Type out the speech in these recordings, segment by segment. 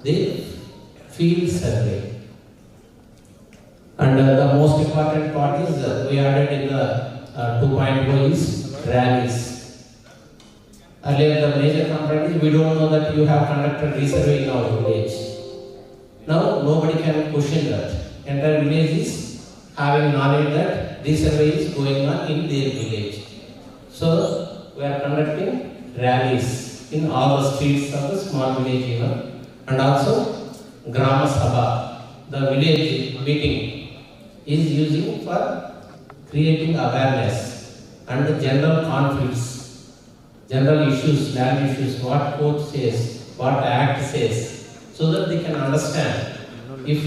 the field survey. And the most important part is we added in the 2.0 is rallies. Earlier the major complaint is we don't know that you have conducted resurvey in our village. Now nobody can question that. Entire village is having knowledge that resurvey is going on in their village. So we are conducting rallies in all the streets of the small village even. And also Grama Sabha, the village meeting, is using for creating awareness and general conflicts, general issues, land issues, what court says, what act says, so that they can understand. If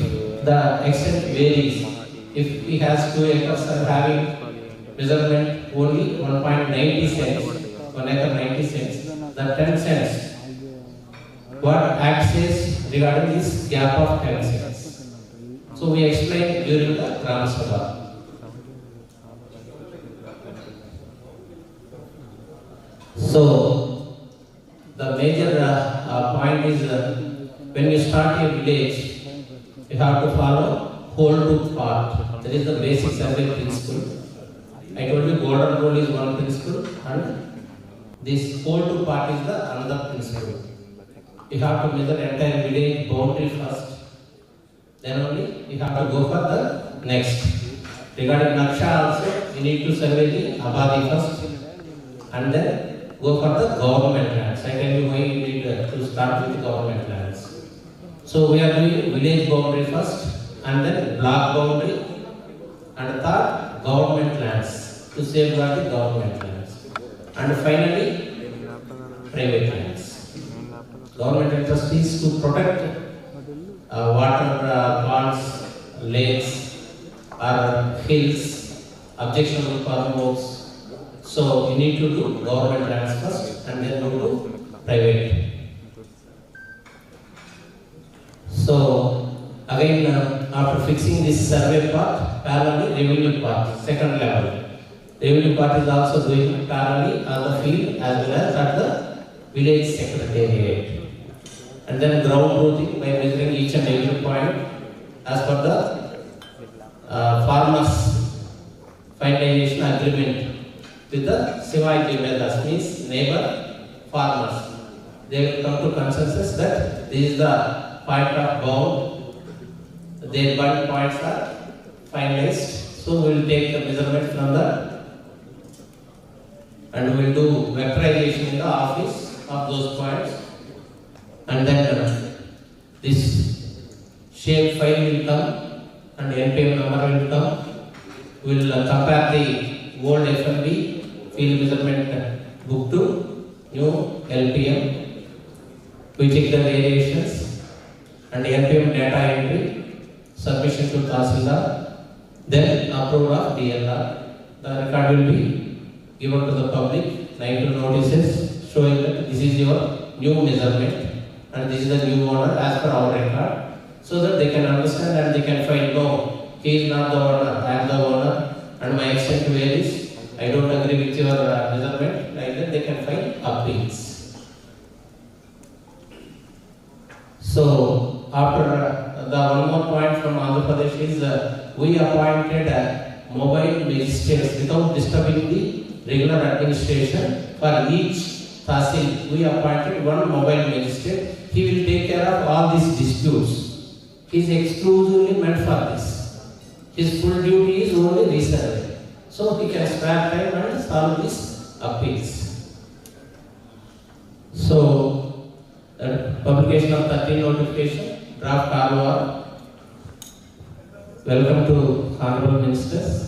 the extent varies, if he has 2 acres and having measurement only 1.90 cents, 1 acre 90 cents, the 10 cents, what act says regarding this gap of 10 cents. So we explained during the Gram Sabha. So the major point is when you start a village, you have to follow whole tooth part. That is the basic survey principle. I told you golden rule is one principle and this whole tooth part is the another principle. You have to measure entire village boundary first. Then only you have to go for the next. Regarding Naksha also, you need to survey the Abadi first and then go for the government lands. I tell you why you need to start with the government lands. So we are doing village boundary first and then block boundary and third government lands to safeguard the government lands. And finally private lands. Government interest is to protect water ponds, lakes, or hills, objectionable farmworks. So you need to do government lands first and then go to private. So again, after fixing this survey part, parallelly revenue part, second level. Revenue part is also doing parallelly on the field as well as at the village secretariat. And then ground truthing by measuring each and every point as per the farmers' finalization agreement with the Sivai Jimedas, means neighbor farmers. They will come to consensus that this is the point of bound. Their bound points are finalized. So we will take the measurement from the and we will do vectorization in the office of those points. And then this shape file will come and NPM number will come. We will compare the old FMB field measurement book to new LPM. We check the variations and NPM data entry, submission to Tahsildar, then approval of DLR. The record will be given to the public, 92 notices showing that this is your new measurement. And this is the new owner as per our record, so that they can understand and they can find, no, he is not the owner, I am the owner and my extent varies, I don't agree with your measurement, like that they can find appeals. So after the one more point from Andhra Pradesh is we appointed mobile magistrates without disturbing the regular administration for each Tahsil. We appointed one mobile magistrate. He will take care of all these disputes. He is exclusively meant for this. His full duty is only resurvey. So he can spare time and solve these appeals. So, publication of 13 notification, draft ROR. Welcome to Honorable Ministers.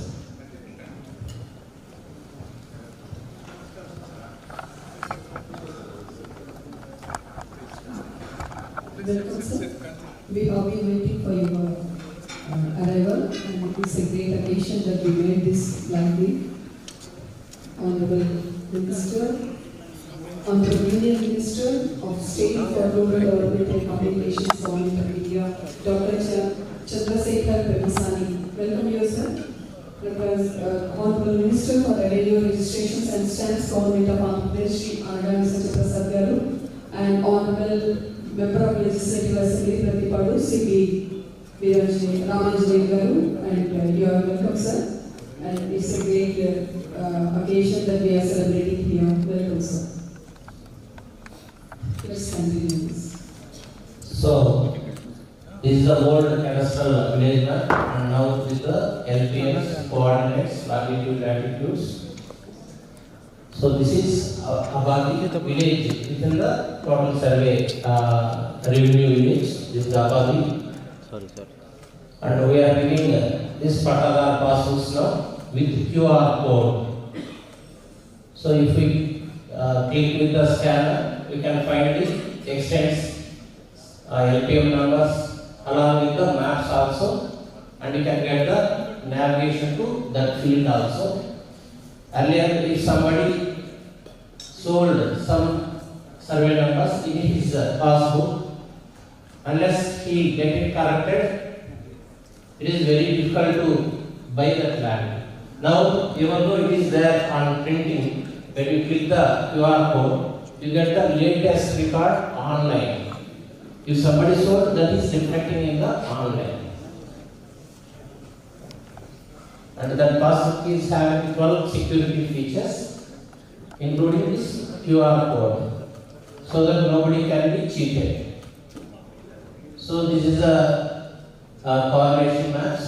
Welcome, sir. We have been waiting for your arrival, and it is a great occasion that we made this lively. Honorable Minister, Honorable Union Minister of State for Rural Development and Communications, Government of India, Dr. Chandra Sekhar Pemmasani. Welcome you, sir. Honorable Minister for Radio Registrations and Stamps, Government of Andhra Pradesh, Chandra Sekhar Pemmasani, and Honorable Member of Legislative Assembly Pratipadu, C.P. Ramanjay Garu, and you are welcome, sir. And it's a great occasion that we are celebrating here. Welcome, sir. Let's continue this. So, this is the old cadastral village map, and now with the LPMs, coordinates, latitude, latitudes. So this is Abadi village within the total survey revenue village. This is Abadi. Sorry. And we are giving this Patadar passes now with QR code. So if we click with the scanner, we can find the extents, LPM numbers along with the maps also, and you can get the navigation to that field also. Earlier, if somebody sold some survey numbers in his passbook, unless he get it corrected, it is very difficult to buy that land. Now, even though it is there on printing, when you click the QR code, you get the latest record online. If somebody sold, that is reflecting in the online. And that passbook is having 12 security features, including this QR code, so that nobody can be cheated. So this is a correlation maps,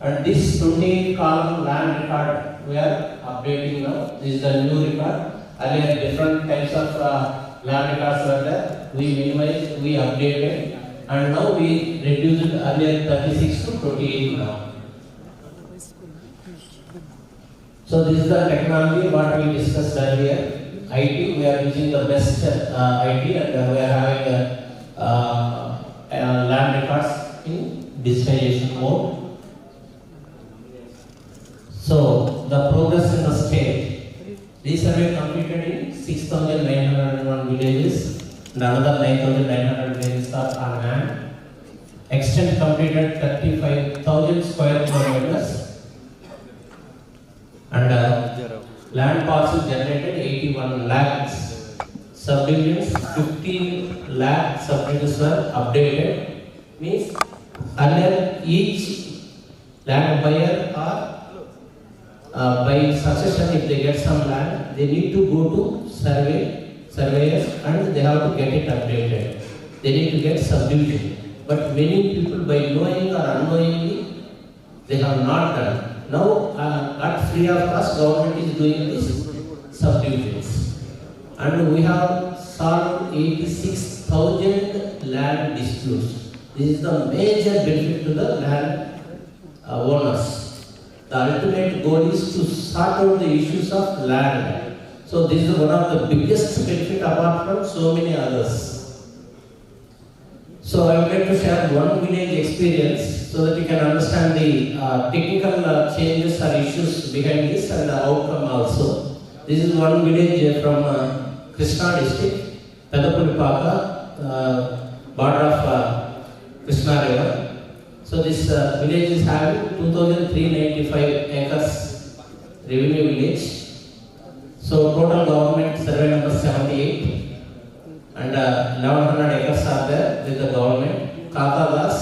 and this 28 column land record we are updating now. This is the new record. Earlier different types of land records were there. We minimized, we updated, and now we reduced it earlier 36 to 28 now. So this is the technology what we discussed earlier. IT, we are using the best IT, and we are having land records in digitization mode. So the progress in the state, this survey completed in 6,901 villages, and another 9,900 villages are on hand. Extent completed 35,000 square kilometers. And land parcel generated 81 lakhs. Subdivisions 15 lakh subdivisions were updated. Means earlier each land buyer or by succession, if they get some land, they need to go to surveyors, and they have to get it updated. They need to get subdivision. But many people, by knowing or unknowingly, they have not done. Now, at free of cost, government is doing these subdivisions. And we have solved 86,000 land disputes. This is the major benefit to the land owners. The ultimate goal is to sort out the issues of land. So this is one of the biggest benefit apart from so many others. So I would like to share one village experience so that you can understand the technical changes or issues behind this and the outcome also. This is one village from Krishna district, Pedapulipaka, border of Krishna river. So this village is having 2,395 acres revenue village. So total government survey number 78. And 1,100 acres are there with the government. Katadas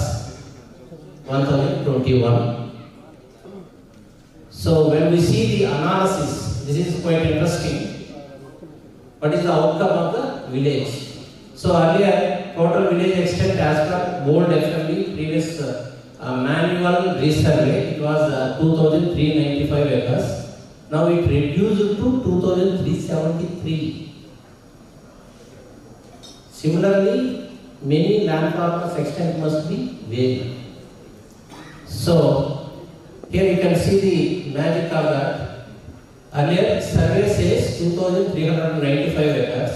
1021. So when we see the analysis, this is quite interesting. What is the outcome of the village? So earlier total village extent as per old FMB previous manual resurvey, it was 2,395 acres. Now it reduced to 2,373. Similarly, many land partners extent must be varied. So, here you can see the magic of that. Earlier, survey says 2,395 acres.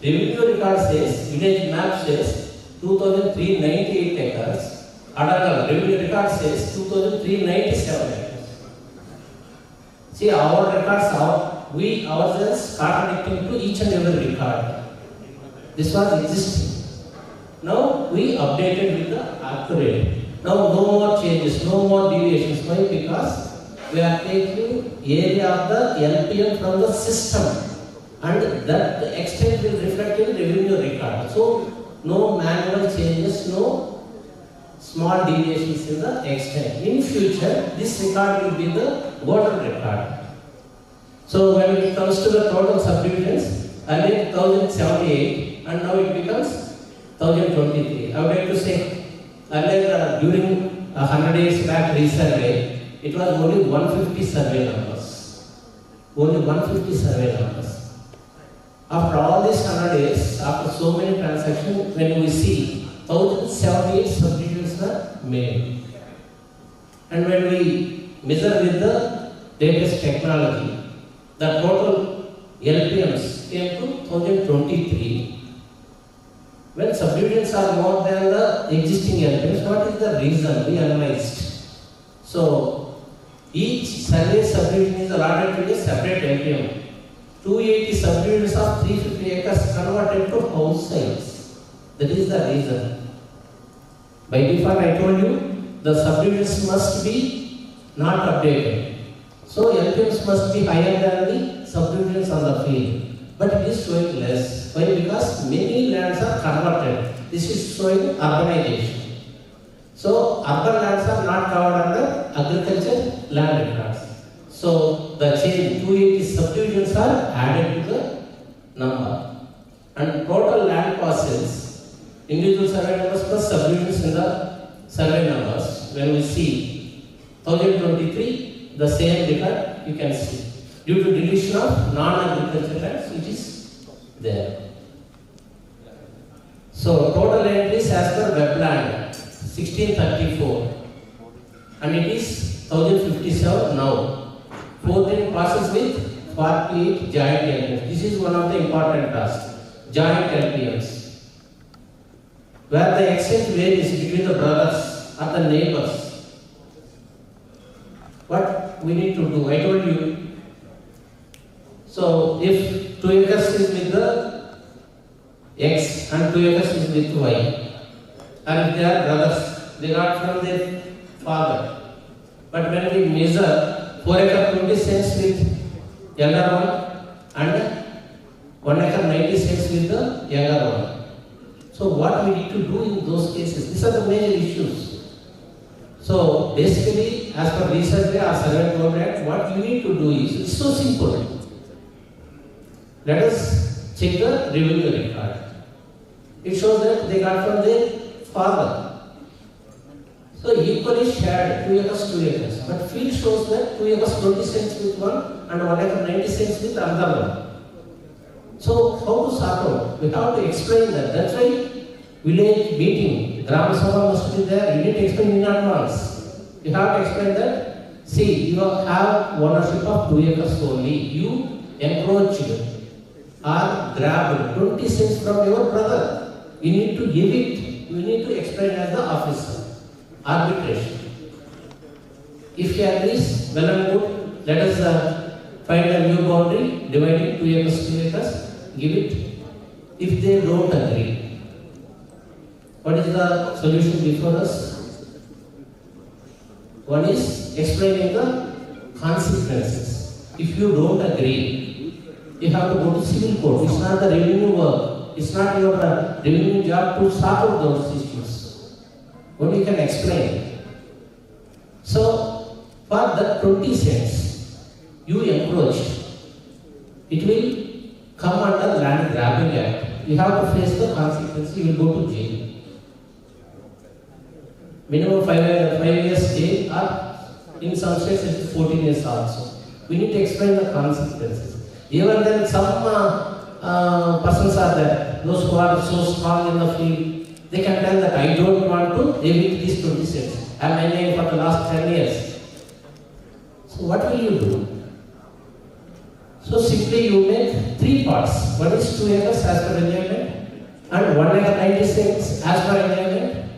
Revenue record says, village map says 2,398 acres. Adakal, revenue record says 2,397 acres. See, our records, we ourselves contradicting to each and every record. This was existing. Now we updated with the accurate. Now no more changes, no more deviations. Why? Because we are taking area of the LPM from the system, and that extent will reflect in revenue record. So no manual changes, no small deviations in the extent. In future, this record will be the golden record. So when it comes to the total subdivisions, earlier 1078 and now it becomes 1023. I would like to say, earlier during 100 years back resurvey, it was only 150 survey numbers. Only 150 survey numbers. After all these 100 years, after so many transactions, when we see 1078 subdivisions are made. And when we measure with the latest technology, the total LPMs came to 1023. When subdivisions are more than the existing LPMs, what is the reason? We analyzed. So, each survey subdivision is allotted to a separate LPM. 280 subdivisions of 350 acres converted to house sites. That is the reason. By default, I told you, the subdivisions must be not updated. So, LPMs must be higher than the subdivisions on the field. But it is showing less. Why? Because many lands are converted. This is showing urbanization. So, urban lands are not covered under agriculture land records. So, the change 280 subdivisions are added to the number. And total land parcels, individual survey numbers plus subdivisions in the survey numbers. When we see 1023, the same record you can see. Due to deletion of non-agricultural lands, which is there. So, total entries as per wetland 1634 and it is 1057 now. 14 parcels with 48 joint LPMs. This is one of the important tasks. Joint LPMs. Where the extent varies between the brothers or the neighbors. What we need to do? I told you. So, if 2 acres is with the X and 2 acres is with Y, and if they are brothers, they got from their father. But when we measure 4 acre 20 cents with younger one and 1 acre 90 cents with the younger one. So what we need to do in those cases? These are the major issues. So basically, as per research or survey program, what you need to do is, it's so simple. Let us check the revenue record. It shows that they got from their father. So equally shared 2 acres, 2 acres. But field shows that 2 acres 20 cents with one and 1 acre 90 cents with another one. So how to sort out? We have to explain that. That's why village meeting, Gram Sabha must be there. You need to explain in advance. You have to explain that. See, you have ownership of 2 acres only. You encroached or grabbed 20 cents from your brother. You need to give it. You need to explain as the officer. Arbitration. If he agrees, well and good, let us find a new boundary, dividing 2 acres, 2 acres, give it. If they don't agree, what is the solution before us? One is explaining the consequences. If you don't agree, you have to go to civil court. It's not the revenue work. It's not your revenue job to sort out those issues. What you can explain. So, for the 20 cents you encroached, it will come under Land Grabbing Act. You have to face the consequences. You will go to jail. Minimum 5 years jail, or in some states it is 14 years also. We need to explain the consequences. Even then, some persons are there, those who are so strong in the field, they can tell that I don't want to evict these 20 cents. I am enjoying for the last 10 years. So what will you do? So simply you make 3 parts. One is 2 acres as per enjoyment and 1 acre 90 cents as per enjoyment.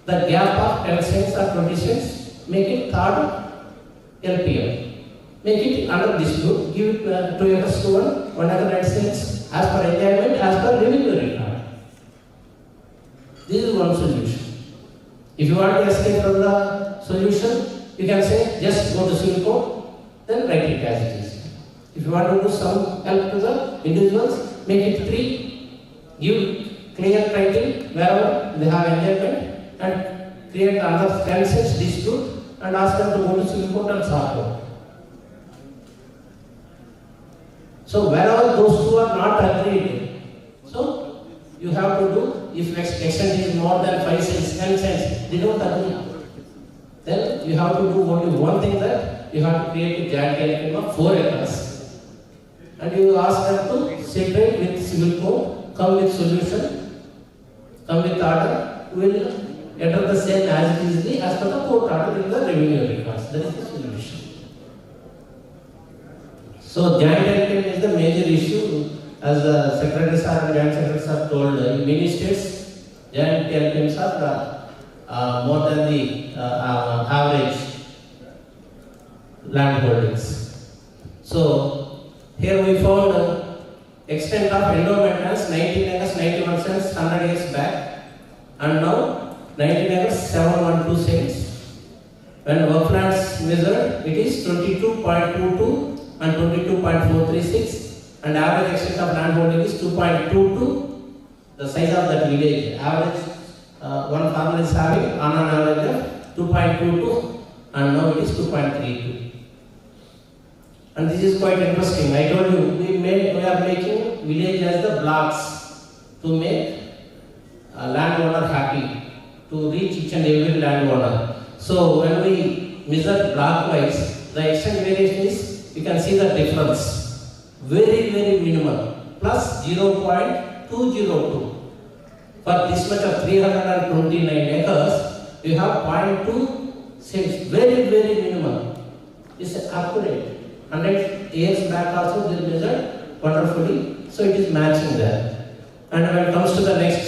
The gap of 10 cents or 20 cents, make it third LPM. Make it under dispute, give it 2 acres to 1 acre 90 cents as per enjoyment, as per revenue record. This is one solution. If you want to escape from the solution, you can say just go to civil court, then write it as it is. If you want to do some help to the individuals, make it 3, give clear title wherever they have enjoyment and create another 10 cents dispute and ask them to go to civil court and sort out. So wherever those two are not agreed, so you have to do, if extent is more than 5 cents, 10 cents, they don't agree. Then you have to do only one thing, that you have to create a joint claim of 4 acres. And you ask them to separate with civil court, come with solution, come with order, will enter the same as easily as per the court order in the revenue records. That is the solution. So joint claim is the major issue, as the Secretary Sir and Joint Secretary Sir told. In many states, joint claims are more than the average land holdings. So here we found extent of endowment as 19 acres 91 cents 100 years back, and now 19 acres 712 cents. When worklands measured, it is 22.22 and 22.436, and average extent of land holding is 2.22. The size of that village, average one farmer is having on an average of 2.22, and now it is 2.32. And this is quite interesting. I told you, we are making village as the blocks to make a landowner happy, to reach each and every landowner. So when we measure block wise, the extent variation is, you can see the difference, very minimal, plus 0.202. For this much of 329 acres, you have 0.2 cents, very minimal. It's accurate. 100 years back also they measured wonderfully, so it is matching there. And when it comes to the next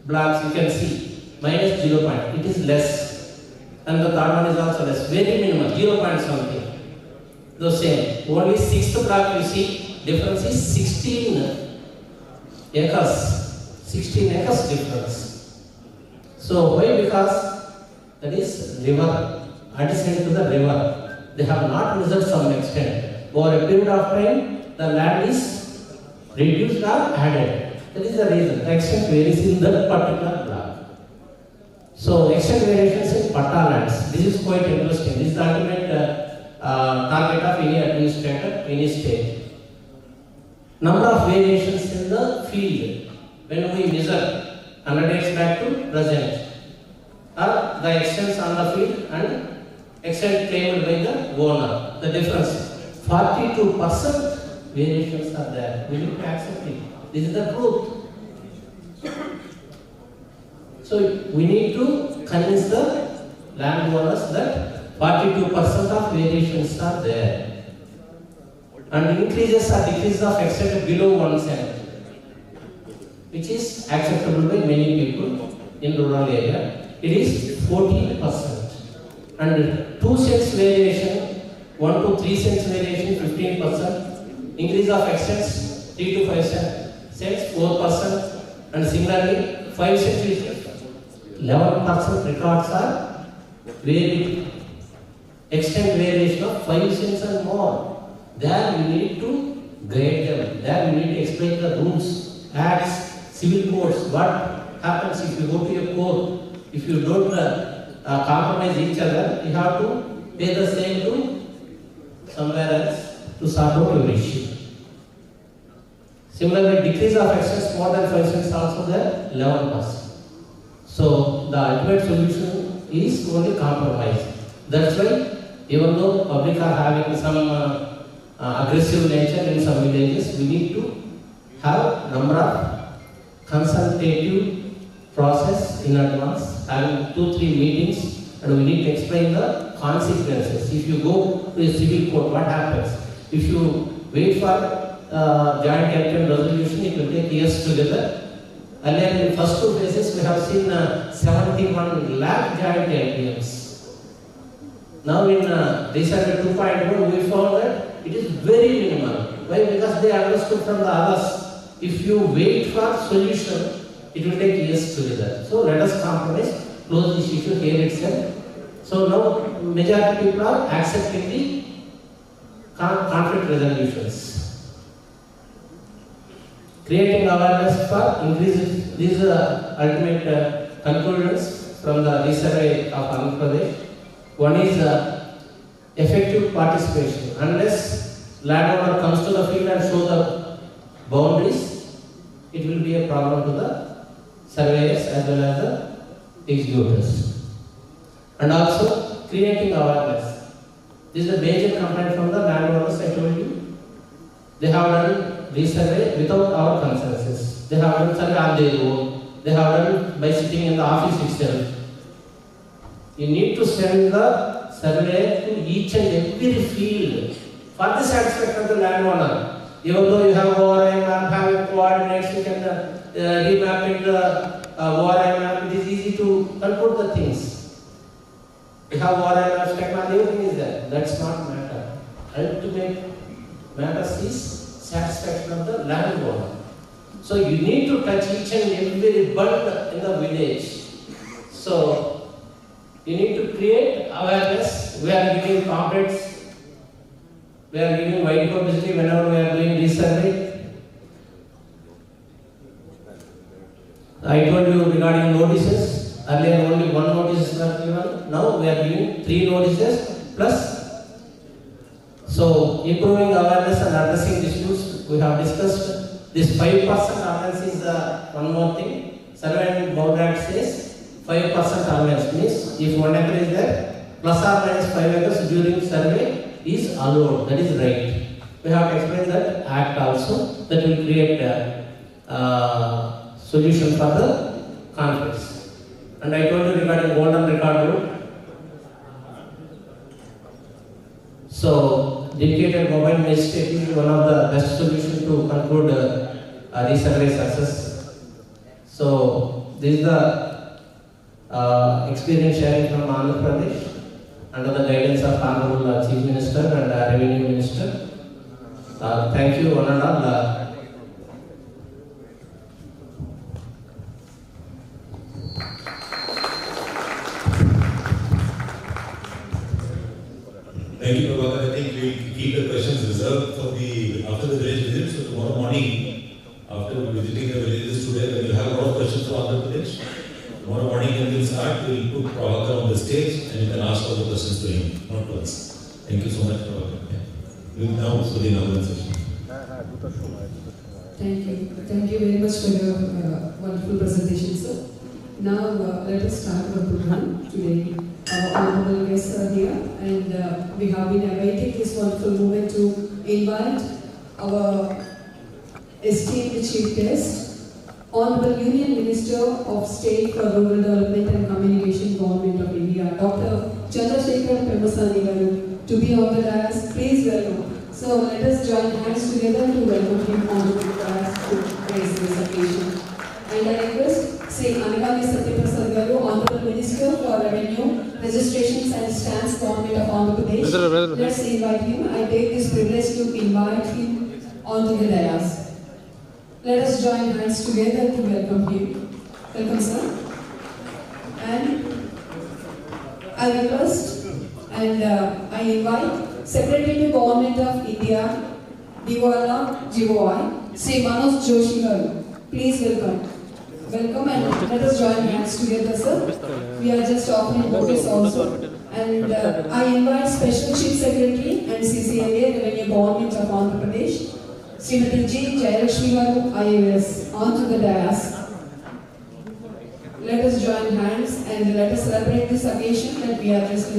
blocks, you can see minus 0. It is less, and the third one is also less, very minimal, 0 point something. The same. Only 6th block you see difference is 16 acres. 16 acres difference. So why? Because that is river, adjacent to the river. They have not measured some extent. Over a period of time, the land is reduced or added. That is the reason. The extent varies in that particular block. So extent variations in patta lands. This is quite interesting. This is the ultimate target of any administrator, any state. Number of variations in the field when we measure 100 years back to present, or the extents on the field and extent claimed by the owner. The difference, 42% variations are there. We need to accept it. This is the truth. So we need to convince the landowners that 42% of variations are there. And increases or decreases of extent below 1 cent, which is acceptable by many people in rural area. It is 14%. And 2 cents variation, 1 to 3 cents variation, 15%. Increase of extents, 3 to 5 cents, 4%. And similarly, 5 cents is 11% records are varied. Extent variation of 5 cents and more. There we need to guide them. There we need to explain the rules, acts, civil codes. What happens if you go to a court? If you don't compromise each other, you have to pay the same to somewhere else to sort out your issue. Similarly, decrease of excess more than 5 cents also there, 11%. So the ultimate solution is only compromise. That's why, even though public are having some aggressive nature in some villages, we need to have number of consultative process in advance, having 2-3 meetings, and we need to explain the consequences. If you go to a civil court, what happens? If you wait for joint capital resolution, it will take years together. Earlier in first 2 phases, we have seen 71 lakh joint LPMs. Now in recent 2.1, we found that it is very minimal. Why? Because they understood from the others. If you wait for solution, it will take years together. So let us compromise, close this issue here itself. So now majority people are accepting the conflict resolutions. creating awareness for increase. These are ultimate conclusions from the resurvey of Andhra Pradesh. One is effective participation. Unless landowner comes to the field and show the boundaries, it will be a problem to the surveyors as well as the executors. And also creating awareness. This is a major complaint from the landowners, I told you. They have done resurvey without our consensus. They have done survey on their own. They have done by sitting in the office itself. You need to send the survey to each and every field for the satisfaction of the landowner. Even though you have ORI map, have coordinates, you can remap it, ORI map, it is easy to conclude the things. You have ORI maps, technology, everything is there. That's not matter. Ultimate matters is satisfaction of the landowner. So you need to touch each and every bud in the village. So you need to create awareness. We are giving pamphlets. We are giving wide publicity whenever we are doing resurvey. I told you regarding notices. Earlier only one notice was given. Now we are giving 3 notices plus. So improving awareness and addressing disputes. We have discussed this 5% awareness is one more thing. Survey and Bound Act says 5% allowance means if 1 acre is there, plus or minus 5 acres during survey is allowed. That is right. We have to explain that act also. That will create a solution for the conflicts. And I told you regarding golden record route. So dedicated mobile magistrate is one of the best solutions to conclude resurvey success. So this is the experience sharing from Andhra Pradesh under the guidance of Honorable Chief Minister and Revenue Minister. Thank you, one and all. Thank you, Prabhakar. I think we will keep the questions reserved for after the village visit. So tomorrow morning, after visiting the villages today, we will have a lot of questions from Andhra Pradesh. Tomorrow morning when we will start, we will put Prabhakar on the stage and you can ask all the questions to him, not to us. Thank you so much, Prabhakar. We will now for the inaugural session. Thank you. Thank you very much for your wonderful presentation, sir. Now let us start our program today. Our honorable guests are here and we have been awaiting this wonderful moment to invite our esteemed chief guest, Honorable Union Minister of State for Rural Development and Communication, Government of India, Dr. Chandra Sekhar Pemmasani, to be on the dais. Please welcome. So let us join hands together to welcome him on the dais to raise this occasion. And I request Sri Anagami Satyaprasad Garu, Honorable Minister for Revenue, Registrations and Stamps, Government of Andhra Pradesh. Let's invite him. I take this privilege to invite him onto the dais. Let us join hands together to welcome him. Welcome, sir. And I request and I invite Secretary to Government of India, Diwala GOI, Sri Manoj Joshi Garu. Please welcome. Welcome and let us join hands together, sir. We are just offering notice also. And I invite Special Chief Secretary and CCLA, Revenue Government of Andhra Pradesh, Srimati G. Jayalakshmi Garu, IAS, onto the dais. Let us join hands and let us celebrate this occasion that we are just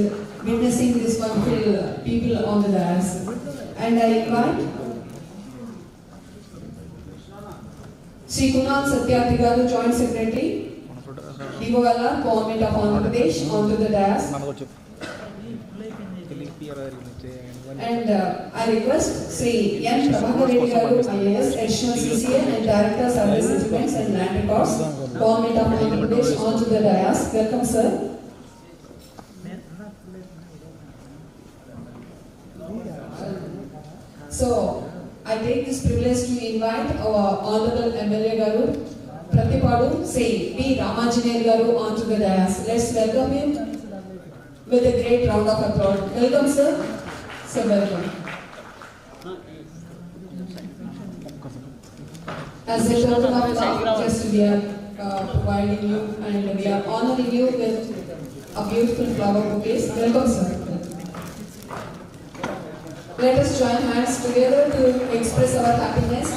witnessing this wonderful people on the dais. And I invite Sri Kunal Satyarthi Garu, Joint Secretary, Diwala, Government of Andhra Pradesh, onto the dais. And I request Sri N. Prabhakar Reddy Garu, IAS, Additional CCA and Director Service Settlements and Land Records, Government of Andhra Pradesh, onto the dais. Welcome, sir. So, I take this privilege to invite our Honorable MLA Garu, Pratipadu, Sri B. Ramajanel Garu, onto the dais. Let's welcome him with a great round of applause. Welcome, sir. Sir, welcome. As a token of love, just we are providing you and we are honoring you with a beautiful flower bouquet. Welcome, sir. Let us join hands together to express our happiness.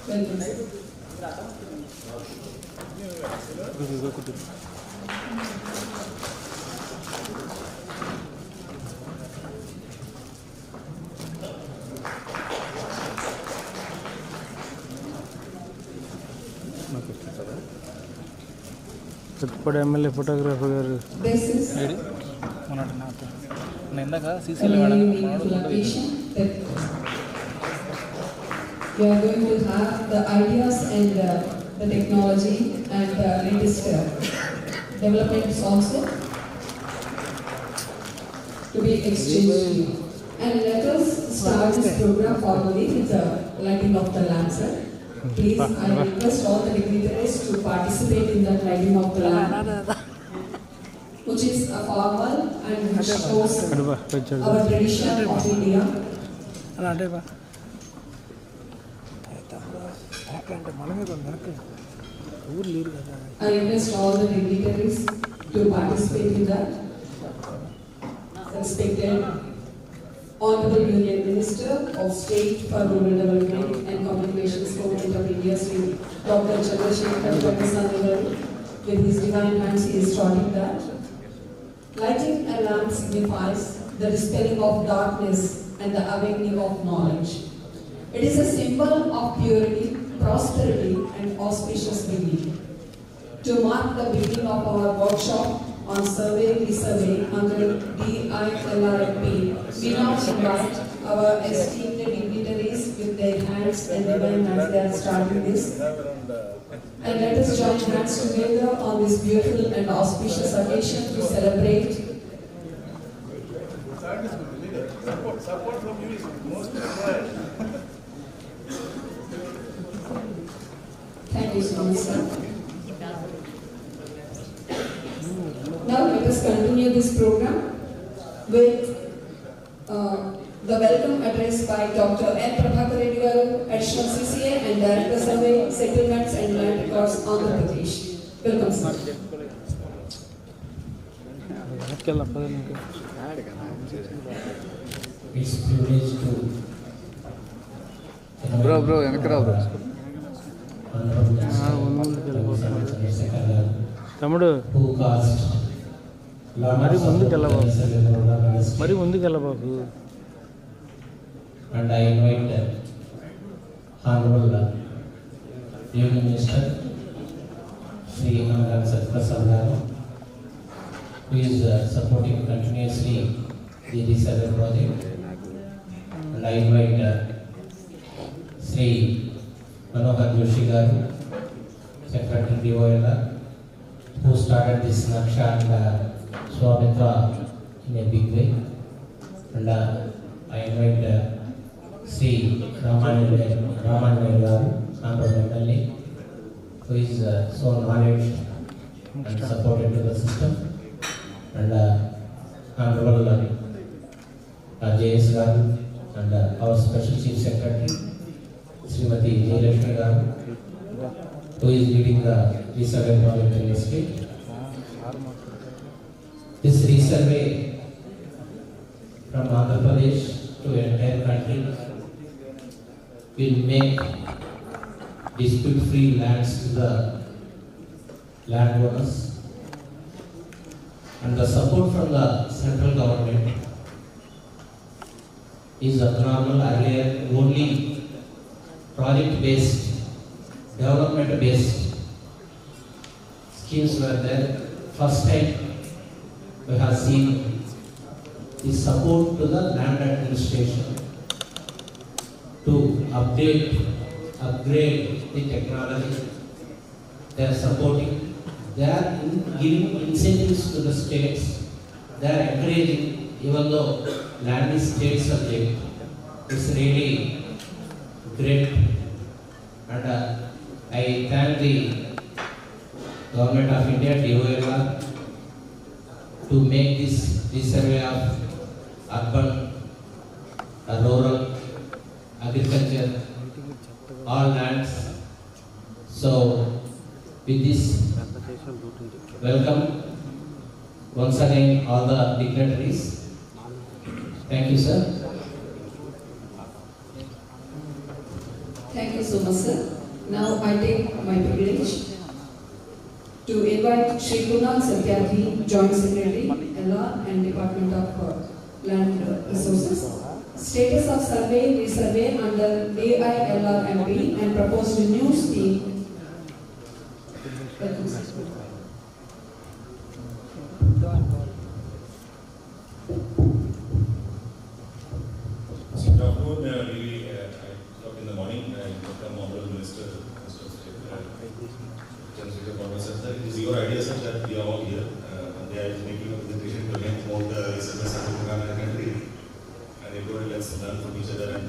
Welcome, sir. ఇప్పుడు MLA photographer గారు This is ఇందాక a సీసీలో very meaningful occasion that we are going to have the ideas and the technology and the latest developments also to be exchanged. And let us start this program formally with the lighting of the lamp, sir. Please, I request all the dignitaries to participate in the lighting of the lamp, which is a formal and which shows our tradition of India. I request all the dignitaries to participate in that. Respected Honorable Union Minister of State for Rural Development and Communications Government of India, Sri Dr. Chandra Sekhar Pemmasani, with his divine hands he is starting that. Lighting a lamp signifies the dispelling of darkness and the awakening of knowledge. It is a symbol of purity, prosperity and auspicious beginning. To mark the beginning of our workshop on survey resurvey under DILRFP, we now invite our esteemed dignitaries with their hands and divine hands. They are starting this. And let us join hands together on this beautiful and auspicious occasion to celebrate. Support from you is most required. Thank you so much, sir. Now let us continue this program with the welcome address by Dr. N. Prabhakar Reddy garu, Additional CCA and Director Survey, Settlements and Land Records, Andhra Pradesh. Welcome, sir. It's privilege to Bro, వెనకరావు తమ్ముడు who caused మరి ముందుకెళ్ళబాబు and I invite Honorable Union Minister Sri Chandra Sekhar Pemmasani, who is supporting continuously the research project, and I invite Sri Manohar Joshi garu, Secretary DOL, who started this Naksha and Swamitra in a big way, and I invite Sri Raman garu, Honorable, who is so knowledge and supported to the system, and Honorable JS garu, and our Special Chief Secretary Srimati Jayalakshmi garu, who is leading the resurvey project in the state. This resurvey from Andhra Pradesh to entire country will make dispute-free lands to the landowners, and the support from the central government is abnormal. Earlier only project-based, development-based schemes were there. First time we have seen the support to the land administration to upgrade the technology. They are supporting, they are giving incentives to the states, they are encouraging, even though land is state subject. It's really great, and I thank the Government of India, DOL, to make this survey of urban, rural, agriculture, all lands. So, with this, welcome once again all the dignitaries. Thank you, sir. Thank you so much, sir. Now I take my privilege to invite Shri Kunal Satyarthi, Joint Secretary, LR and Department of Land Resources. Status of survey, resurvey under AILRMP and proposed new scheme. Welcome, sir. Good afternoon. I talked in the morning. I welcome Honorable Minister, Chandra Sekhar Pemmasani. It is your idea, sir, that we are all here. They are making a presentation to again about the research program in the country. And they go, let's learn from each other and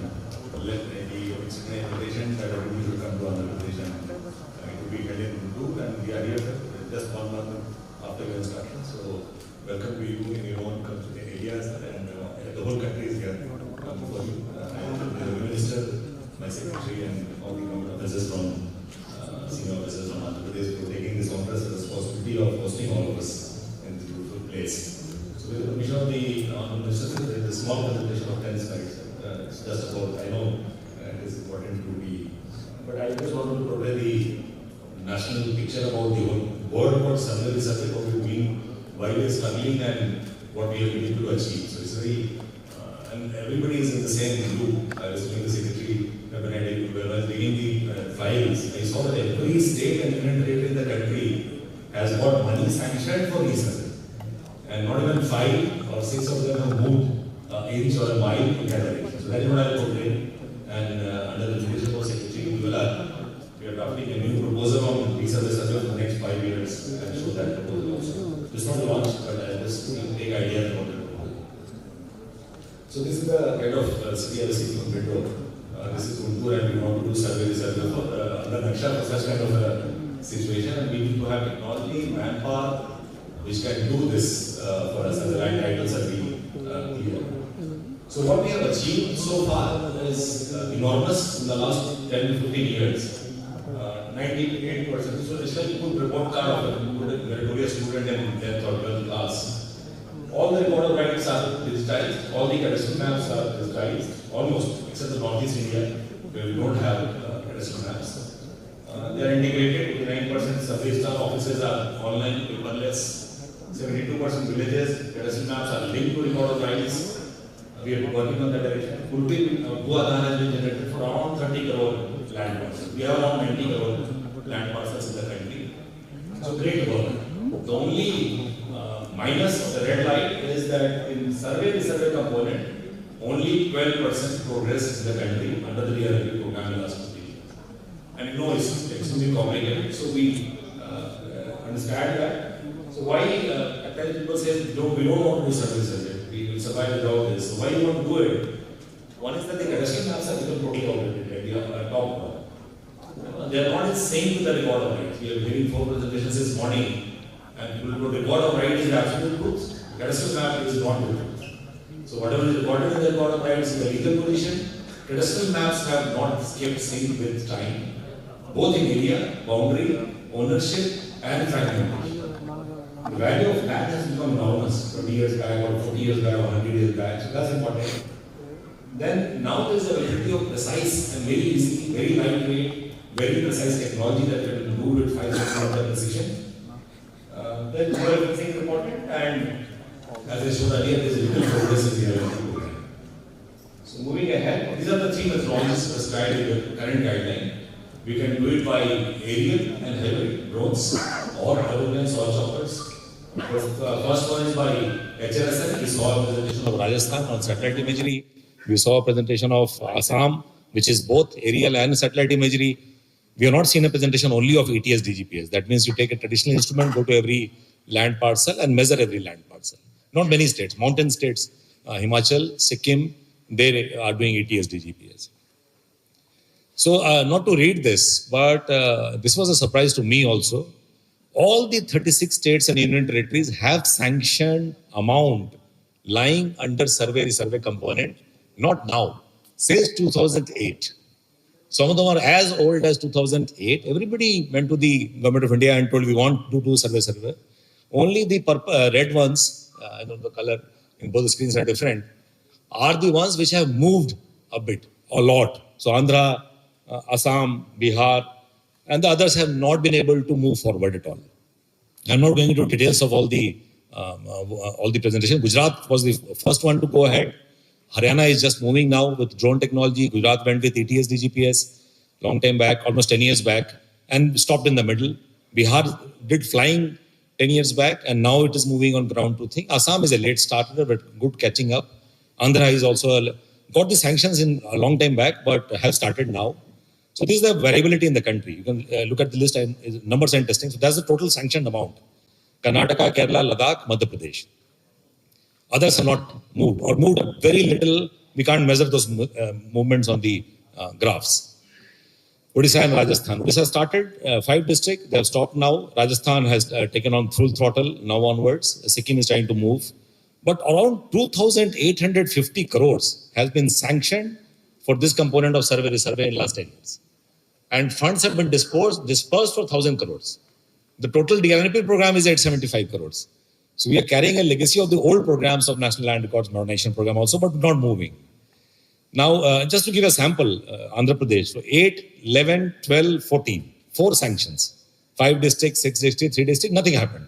let the invitation that everybody should come to our presentation. It will be held in Group, and we are here just 1 month after your instruction. So, welcome to you in your own areas, and the whole country is here for you. The Minister, my Secretary, and all the officers from senior officers from Andhra Pradesh for taking this onerous responsibility of hosting all of us in this beautiful place. So, with the permission of the Honorable Minister, there is a small presentation of 10 slides. It's just about, I know it is important to be, but I just wanted to provide the national picture about the whole world, what survey research, what we mean, why we are struggling, and what we are able to achieve. So, it's very and everybody is in the same group. I was doing the secretary when I was reading the files. I saw that every state and union territory in the country has got money sanctioned for research, and not even 5 or 6 of them have moved an inch or a mile in that direction. So that is what I portrayed. And under the leadership of Secretary Duvala, we are drafting a new proposal on research for the next 5 years and show that proposal also. It's not launched, but I just take ideas about it. So this is the kind of city I was seeing from Metro. This is Guntur, and we want to do survey for under Naksha for such kind of a situation, and we need to have technology, manpower, which can do this for us as the land titles are being clear. So what we have achieved so far is enormous in the last 10 to 15 years. 98%. So it's like you put report card of a meritorious student in 10th or 12th class. All the record of rights are digitized, all the cadastral maps are digitized, almost, except the Northeast India, where we don't have cadastral maps. They are integrated, 89% survey staff offices are online, paperless, 72% villages, cadastral maps are linked to record of rights. We are working on that direction. Bhuatan has been generated for around 30 crore land parcels. We have around 90 crore land parcels in the country. So great work. The only minus of the red light is that in survey component, only 12% progress in the country under the DRLP program in the last 50 years. And you know it's extremely complicated, so we understand that. So why at times people say we don't want to do survey, we will survive without this. So why you want to do it? One is that the cadastral maps have become totally outdated. We are top one. They are not in sync with the record of rights. We are hearing 4 presentations this morning. And people know the record of right is the absolute truth. Cadastral map is not the truth. So whatever is recorded in the record of rights is the legal position. Cadastral maps have not kept sync with time, both in area, boundary, ownership, and fragmentation. The value of land has become enormous 20 years back, or 40 years back, or 100 years back. So that's important. Then now there is the ability of precise and very easy, very lightweight, very precise technology that can do with 5 cm precision. Then everything is important, and as I showed earlier, there is a little progress in the RLP program. So moving ahead, these are the 3 methodologies prescribed in the current guideline. We can do it by aerial and heavy drones or aeroplane soil choppers. First one is by HRSL. We saw a presentation of Rajasthan on satellite imagery. We saw a presentation of Assam, which is both aerial and satellite imagery. We have not seen a presentation only of ETS DGPS. That means you take a traditional instrument, go to every land parcel and measure every land parcel. Not many states, mountain states, Himachal, Sikkim, they are doing ETS DGPS. So not to read this, but this was a surprise to me also. All the 36 states and union territories have sanctioned amount lying under survey component, not now, since 2008. Some of them are as old as 2008. Everybody went to the government of India and told we want to do survey. Only the red ones, I don't know the color, in both the screens are different, are the ones which have moved a bit, a lot. So Andhra, Assam, Bihar, and the others have not been able to move forward at all. I'm not going into details of all the presentation. Gujarat was the first one to go ahead. Haryana is just moving now with drone technology. Gujarat went with ATSD GPS long time back, almost 10 years back, and stopped in the middle. Bihar did flying 10 years back, and now it is moving on ground truthing. Assam is a late starter, but good catching up. Andhra is also got the sanctions in a long time back, but have started now. So this is the variability in the country. You can look at the list and numbers and testing. So that's the total sanctioned amount. Karnataka, Kerala, Ladakh, Madhya Pradesh. Others have not moved or moved very little. We can't measure those movements on the graphs. Odisha and Rajasthan. Odisha started 5 districts. They have stopped now. Rajasthan has taken on full throttle now onwards. Sikkim is trying to move. But around 2,850 crores has been sanctioned for this component of survey resurvey in last 10 years. And funds have been dispersed for 1,000 crores. The total DRNP program is 875 crores. So we are carrying a legacy of the old programs of National Land Records Modernization Program also, but not moving. Now, just to give a sample, Andhra Pradesh, so 8, 11, 12, 14, 4 sanctions. 5 districts, 6 districts, 3 districts, nothing happened.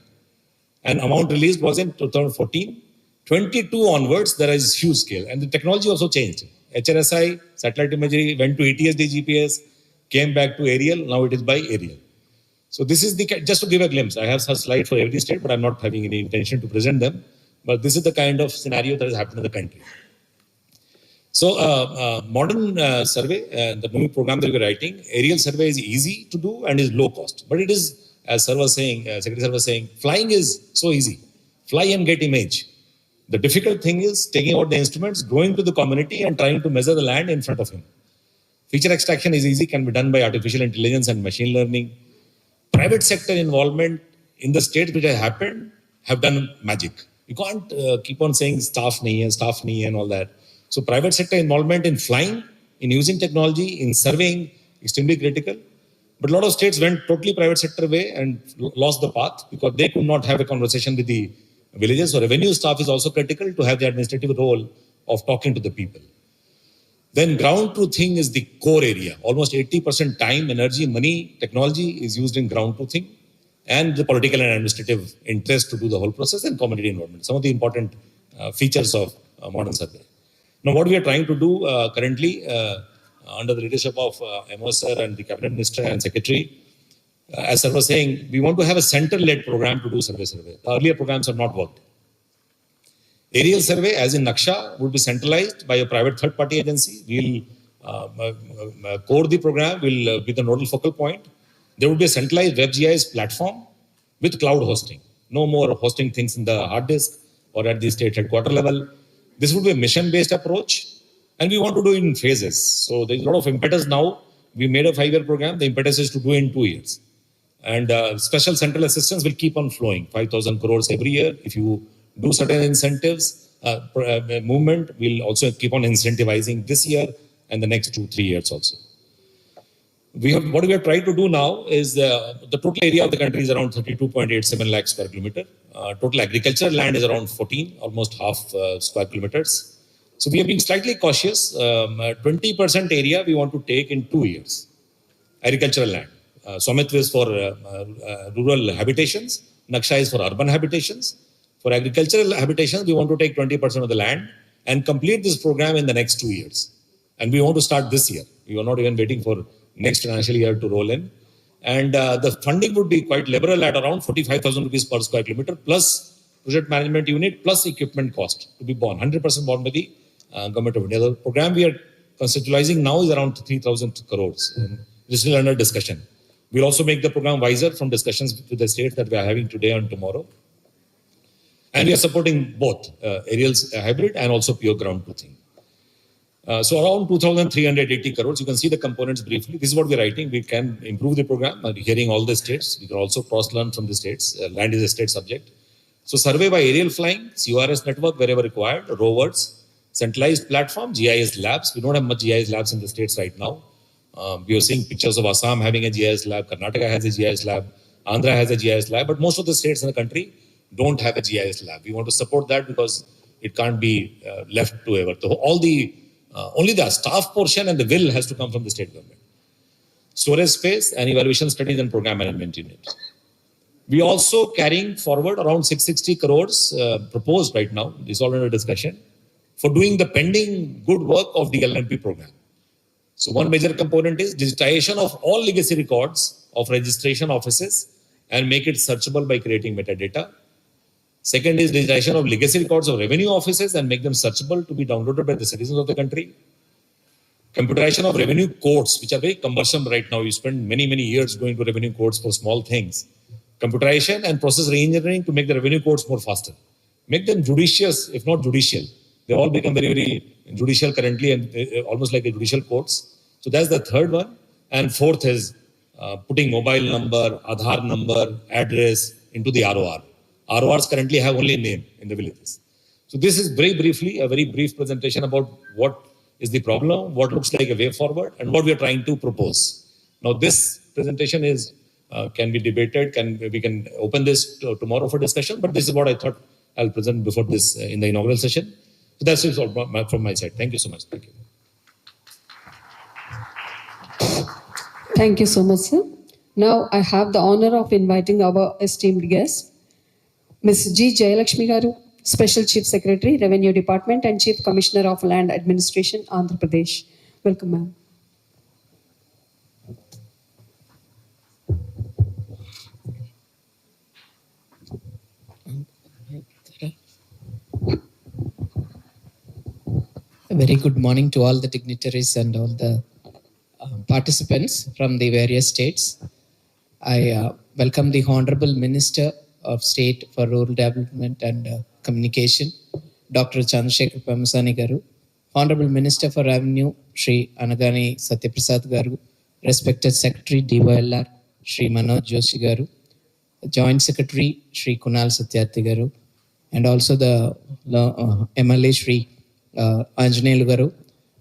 And amount released was in 2014. 22 onwards, there is huge scale. And the technology also changed. HRSI, satellite imagery, went to ATSD GPS, came back to aerial, now it is by aerial. So this is the, just to give a glimpse, I have a slide for every state, but I'm not having any intention to present them. But this is the kind of scenario that has happened in the country. So modern survey, the new program that we're writing, aerial survey is easy to do and is low cost. But it is, as Sir was saying, Secretary Sir was saying, flying is so easy. Fly and get image. The difficult thing is taking out the instruments, going to the community and trying to measure the land in front of him. Feature extraction is easy, can be done by artificial intelligence and machine learning. Private sector involvement in the states which have happened have done magic. You can't keep on saying staff nahi and all that. So private sector involvement in flying, in using technology, in surveying, extremely critical. But a lot of states went totally private sector way and lost the path because they could not have a conversation with the villages. So revenue staff is also critical to have the administrative role of talking to the people. Then ground truthing is the core area. Almost 80% time, energy, money, technology is used in ground truthing and the political and administrative interest to do the whole process and community involvement. Some of the important features of modern survey. Now, what we are trying to do currently under the leadership of MO Sir and the Cabinet Minister and Secretary, as Sir was saying, we want to have a center-led program to do survey. The earlier programs have not worked. Aerial survey, as in Naksha, would be centralized by a private third-party agency. We'll code the program, will be the nodal focal point. There would be a centralized WebGIS platform with cloud hosting. No more hosting things in the hard disk or at the state headquarter level. This would be a mission-based approach, and we want to do it in phases. So there's a lot of impetus now. We made a 5-year program. The impetus is to do it in 2 years. And special central assistance will keep on flowing, 5,000 crores every year. If you do certain incentives, movement will also keep on incentivizing this year and the next 2-3 years also. What we are trying to do now is the total area of the country is around 32.87 lakh square kilometer. Total agricultural land is around 14, almost half square kilometers. So we are being slightly cautious. 20% area we want to take in 2 years. Agricultural land. Swamitra is for rural habitations. Naksha is for urban habitations. For agricultural habitations, we want to take 20% of the land and complete this program in the next 2 years. And we want to start this year. We are not even waiting for next financial year to roll in. And the funding would be quite liberal at around 45,000 rupees per square kilometer plus project management unit plus equipment cost to be borne, 100% borne by the government of India. The program we are conceptualizing now is around 3,000 crores. And this is still under discussion. We'll also make the program wiser from discussions with the states that we are having today and tomorrow. And we are supporting both aerial hybrid and also pure ground truthing. So around 2,380 crores, you can see the components briefly. This is what we're writing. We can improve the program by hearing all the states. We can also cross-learn from the states. Land is a state subject. So survey by aerial flying, CORS network wherever required, rovers, centralized platform, GIS labs. We don't have much GIS labs in the states right now. We are seeing pictures of Assam having a GIS lab, Karnataka has a GIS lab, Andhra has a GIS lab, but most of the states in the country don't have a GIS lab. We want to support that because it can't be left to ever. Only the staff portion and the will has to come from the state government. Storage space and evaluation studies and program management unit. We also carrying forward around 660 crores proposed right now, this is all under discussion, for doing the pending good work of the LNP program. So one major component is digitization of all legacy records of registration offices and make it searchable by creating metadata. Second is digitization of legacy records of revenue offices and make them searchable to be downloaded by the citizens of the country. Computerization of revenue codes, which are very cumbersome right now. You spend many, many years going to revenue codes for small things. Computerization and process re-engineering to make the revenue codes more faster. Make them judicious, if not judicial. They all become very, very judicial currently and almost like a judicial courts. So that's the third one. And fourth is putting mobile number, Aadhaar number, address into the ROR. RORs currently have only name in the villages. So this is very briefly, a very brief presentation about what is the problem, what looks like a way forward, and what we are trying to propose. Now this presentation is can be debated, we can open this tomorrow for discussion, but this is what I thought I'll present before this in the inaugural session. So that's it from my side. Thank you so much. Thank you. Thank you so much, sir. Now I have the honor of inviting our esteemed guest, Ms. G. Jayalakshmi Garu, Special Chief Secretary, Revenue Department and Chief Commissioner of Land Administration, Andhra Pradesh. Welcome, ma'am. A very good morning to all the dignitaries and all the participants from the various states. I welcome the Honorable Minister of State for Rural Development and Communication, Dr. Chandra Sekhar Pemmasani Garu, Honorable Minister for Revenue, Shri Anagani Satyaprasad Garu, respected Secretary DYLR, Shri Manoj Joshi Garu, Joint Secretary, Shri Kunal Satyarthi Garu, and also the MLA, Shri Anjaneyulu Garu,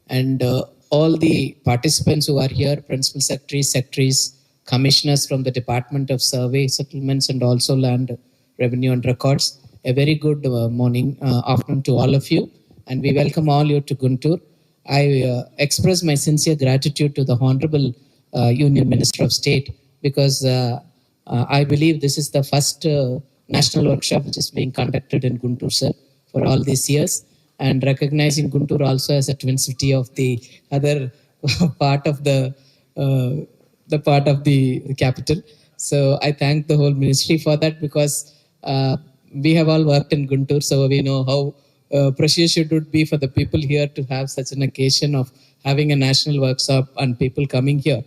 and all the participants who are here, Principal Secretaries, Commissioners from the Department of Survey, Settlements, and also Land, Revenue and Records. A very good afternoon to all of you, and we welcome all you to Guntur. I express my sincere gratitude to the Honorable Union Minister of State because I believe this is the first national workshop which is being conducted in Guntur, sir, for all these years, and recognizing Guntur also as a twin city of the other part of the capital. So I thank the whole ministry for that because we have all worked in Guntur, so we know how precious it would be for the people here to have such an occasion of having a national workshop and people coming here.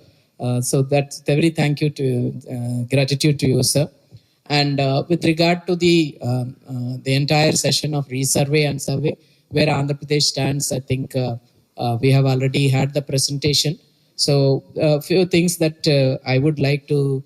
So that's very gratitude to you, sir. And with regard to the entire session of resurvey and survey, where Andhra Pradesh stands, I think we have already had the presentation. So a few things that I would like to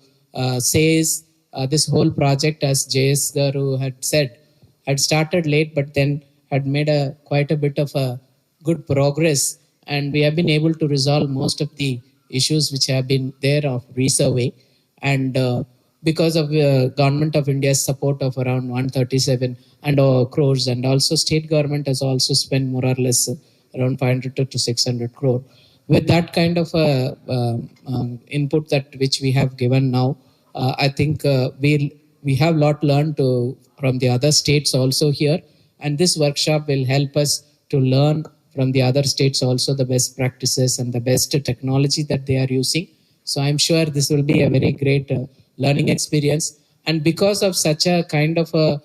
say is this whole project, as JS Garu had said, had started late, but then had made quite a bit of a good progress. And we have been able to resolve most of the issues which have been there of resurvey. And because of Government of India's support of around 137 crores, and also state government has also spent more or less around 500 to 600 crore. With that kind of input that which we have given now, I think we have a lot learned from the other states also here, and this workshop will help us to learn from the other states also the best practices and the best technology that they are using. So I'm sure this will be a very great learning experience. And because of such a kind of a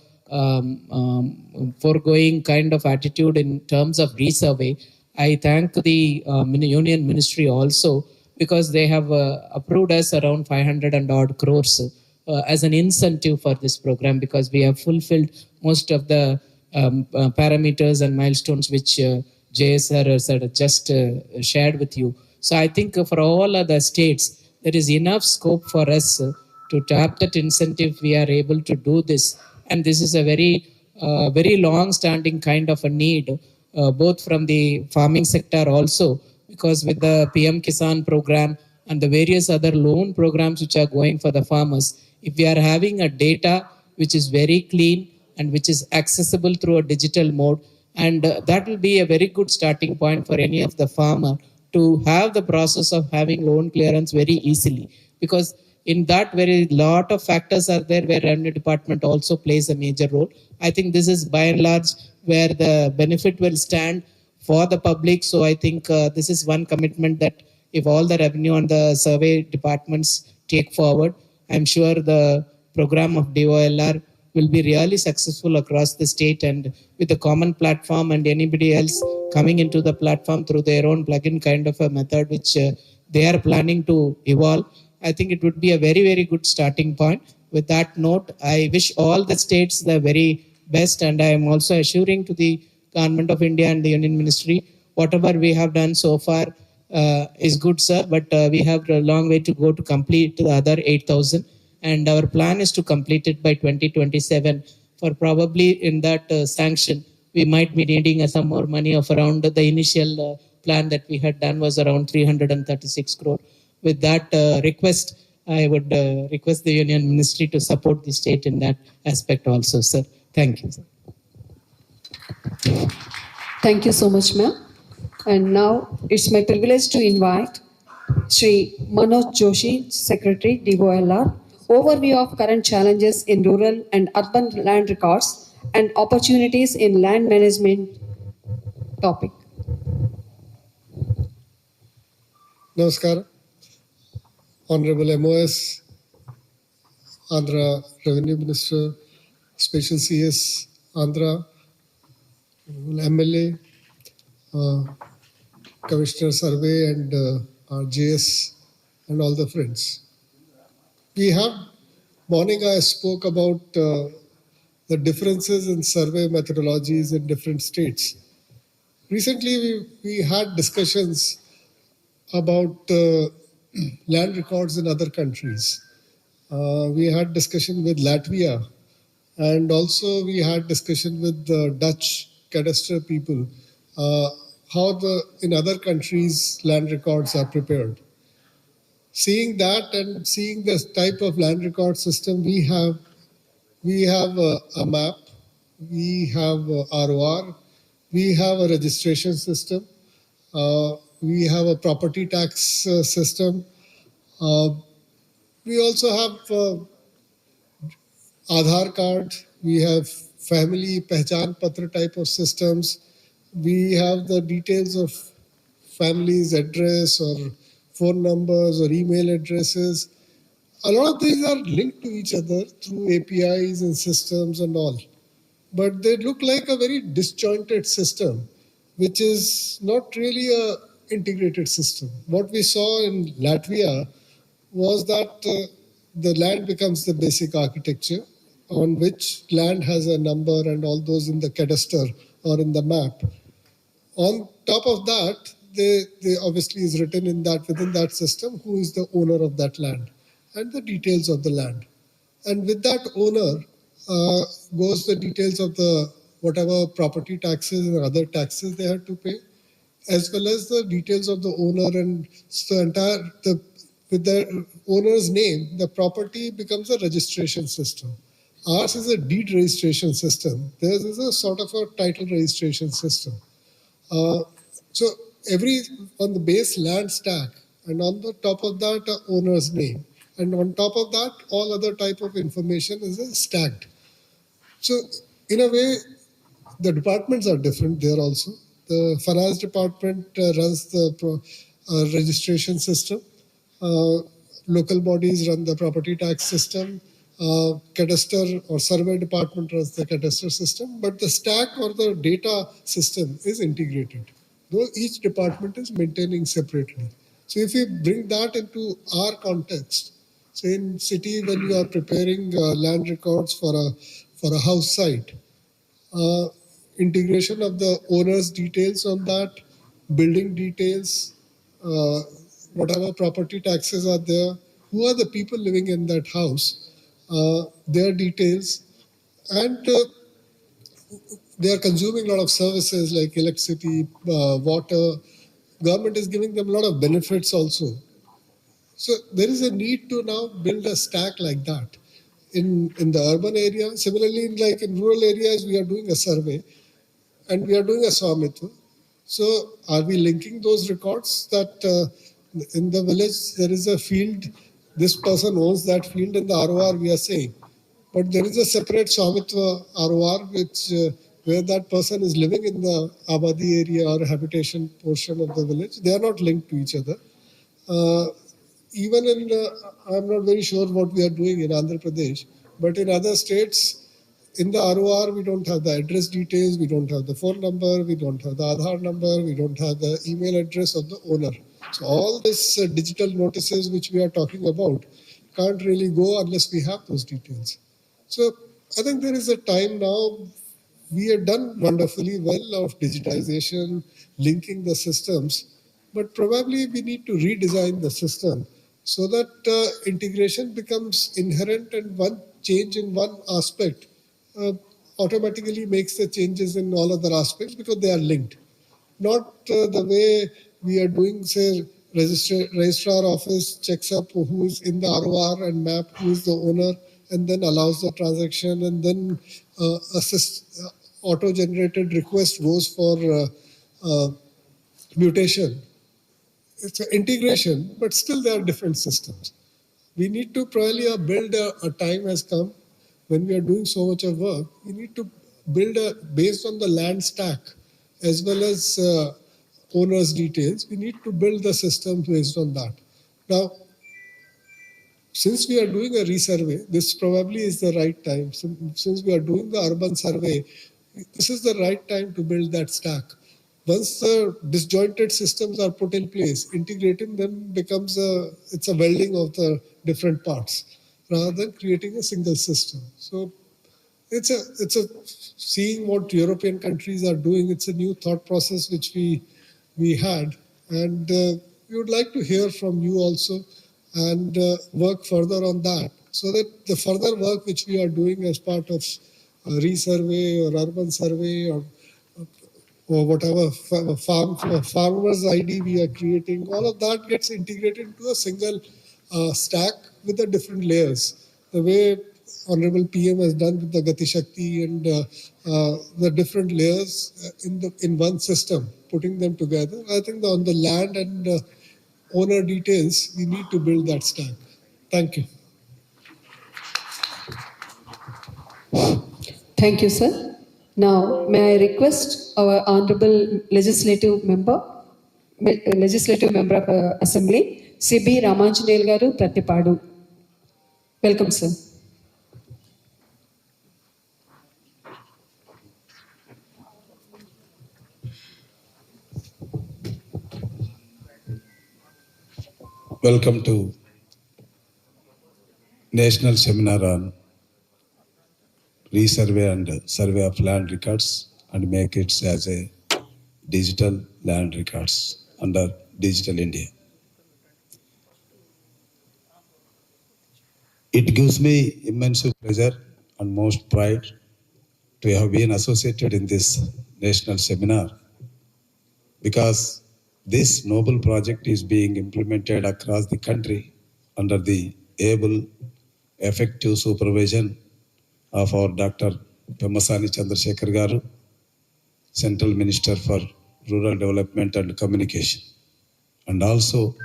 foregoing kind of attitude in terms of resurvey, I thank the Union Ministry also because they have approved us around 500 and odd crores as an incentive for this program, because we have fulfilled most of the parameters and milestones which JS had just shared with you. So I think for all other states, there is enough scope for us to tap that incentive. We are able to do this. And this is a very long-standing kind of a need, both from the farming sector also, because with the PM Kisan program and the various other loan programs which are going for the farmers, if we are having a data which is very clean and which is accessible through a digital mode, and that will be a very good starting point for any of the farmer to have the process of having loan clearance very easily, because in that very lot of factors are there where revenue department also plays a major role. I think this is by and large where the benefit will stand for the public. So I think this is one commitment that if all the revenue and the survey departments take forward, I'm sure the program of DOLR will be really successful across the state, and with the common platform and anybody else coming into the platform through their own plugin kind of a method which they are planning to evolve, I think it would be a very, very good starting point. With that note, I wish all the states the very best, and I am also assuring to the Government of India and the Union Ministry, whatever we have done so far is good, sir, but we have a long way to go to complete the other 8,000. And our plan is to complete it by 2027. For probably in that sanction, we might be needing some more money of around the initial plan that we had done was around 336 crore. With that request, I would request the Union Ministry to support the state in that aspect also, sir. Thank you, sir. Thank you so much, ma'am. And now it's my privilege to invite Sri Manoj Joshi, Secretary, DOLR, overview of current challenges in rural and urban land records and opportunities in land management topic. Namaskar. Honorable MOS, Andhra Revenue Minister, Special CS, Andhra, MLA, Commissioner Survey and our JS and all the friends. Morning I spoke about the differences in survey methodologies in different states. Recently we had discussions about land records in other countries. We had discussion with Latvia, and also we had discussion with the Dutch cadastre people, how in other countries land records are prepared. Seeing that and seeing this type of land record system, we have a map, we have ROR, we have a registration system, we have a property tax system. We also have Aadhaar card, we have family Pehchan Patra type of systems. We have the details of family's address or phone numbers or email addresses. A lot of these are linked to each other through APIs and systems and all. But they look like a very disjointed system, which is not really a integrated system. What we saw in Latvia was that the land becomes the basic architecture on which land has a number and all those in the cadastre or in the map. On top of that, they obviously is written in that within that system who is the owner of that land and the details of the land. And with that owner goes the details of the whatever property taxes and other taxes they had to pay, as well as the details of the owner, and so with the owner's name, the property becomes a registration system. Ours is a deed registration system. Theirs is a sort of a title registration system. So on the base land stack, and on the top of that, owner's name. And on top of that, all other type of information is stacked. So in a way, the departments are different there also. The finance department runs the registration system. Local bodies run the property tax system. Cadastre or survey department runs the cadastre system. But the stack or the data system is integrated, though each department is maintaining separately. So if we bring that into our context, say in city when you are preparing land records for a house site, integration of the owner's details on that, building details, whatever property taxes are there, who are the people living in that house, their details, and they are consuming a lot of services like electricity, water, government is giving them a lot of benefits also. So there is a need to now build a stack like that in the urban area. Similarly, like in rural areas, we are doing a survey and we are doing a Swamitva. So are we linking those records that in the village there is a field, this person owns that field in the ROR we are saying, but there is a separate Swamitva ROR which where that person is living in the Abadi area or habitation portion of the village. They are not linked to each other. Even in, I'm not very sure what we are doing in Andhra Pradesh, but in other states, in the ROR, we don't have the address details, we don't have the phone number, we don't have the Aadhaar number, we don't have the email address of the owner. So all these digital notices which we are talking about can't really go unless we have those details. So I think there is a time now, we have done wonderfully well of digitization, linking the systems, but probably we need to redesign the system so that integration becomes inherent, and one change in one aspect automatically makes the changes in all other aspects because they are linked. Not the way we are doing, say, registrar office checks up who is in the ROR and map who is the owner and then allows the transaction, and then auto-generated request goes for mutation. It's an integration, but still there are different systems. We need to probably build a time has come when we are doing so much of work. We need to build based on the land stack as well as owner's details. We need to build the system based on that. Now, since we are doing a resurvey, this probably is the right time. Since we are doing the urban survey, this is the right time to build that stack. Once the disjointed systems are put in place, integrating them becomes it's a welding of the different parts rather than creating a single system. So it's a seeing what European countries are doing. It's a new thought process which we had, and we would like to hear from you also and work further on that, so that the further work which we are doing as part of resurvey or urban survey or whatever farmer's ID we are creating, all of that gets integrated into a single stack with the different layers. The way Honorable PM has done with the Gati Shakti and the different layers in one system, putting them together. I think on the land and owner details, we need to build that stack. Thank you. Thank you, sir. Now, may I request our Honorable Legislative Member of Assembly, C.B. Ramanjaneel Garu Pratipadu. Welcome, sir. Welcome to National Seminar on Resurvey and Survey of Land Records and make it as a digital land records under Digital India. It gives me immense pleasure and most pride to have been associated in this national seminar, because this noble project is being implemented across the country under the able, effective supervision of our Dr. Pemmasani Chandra Sekhar Garu, Central Minister for Rural Development and Communication. And also,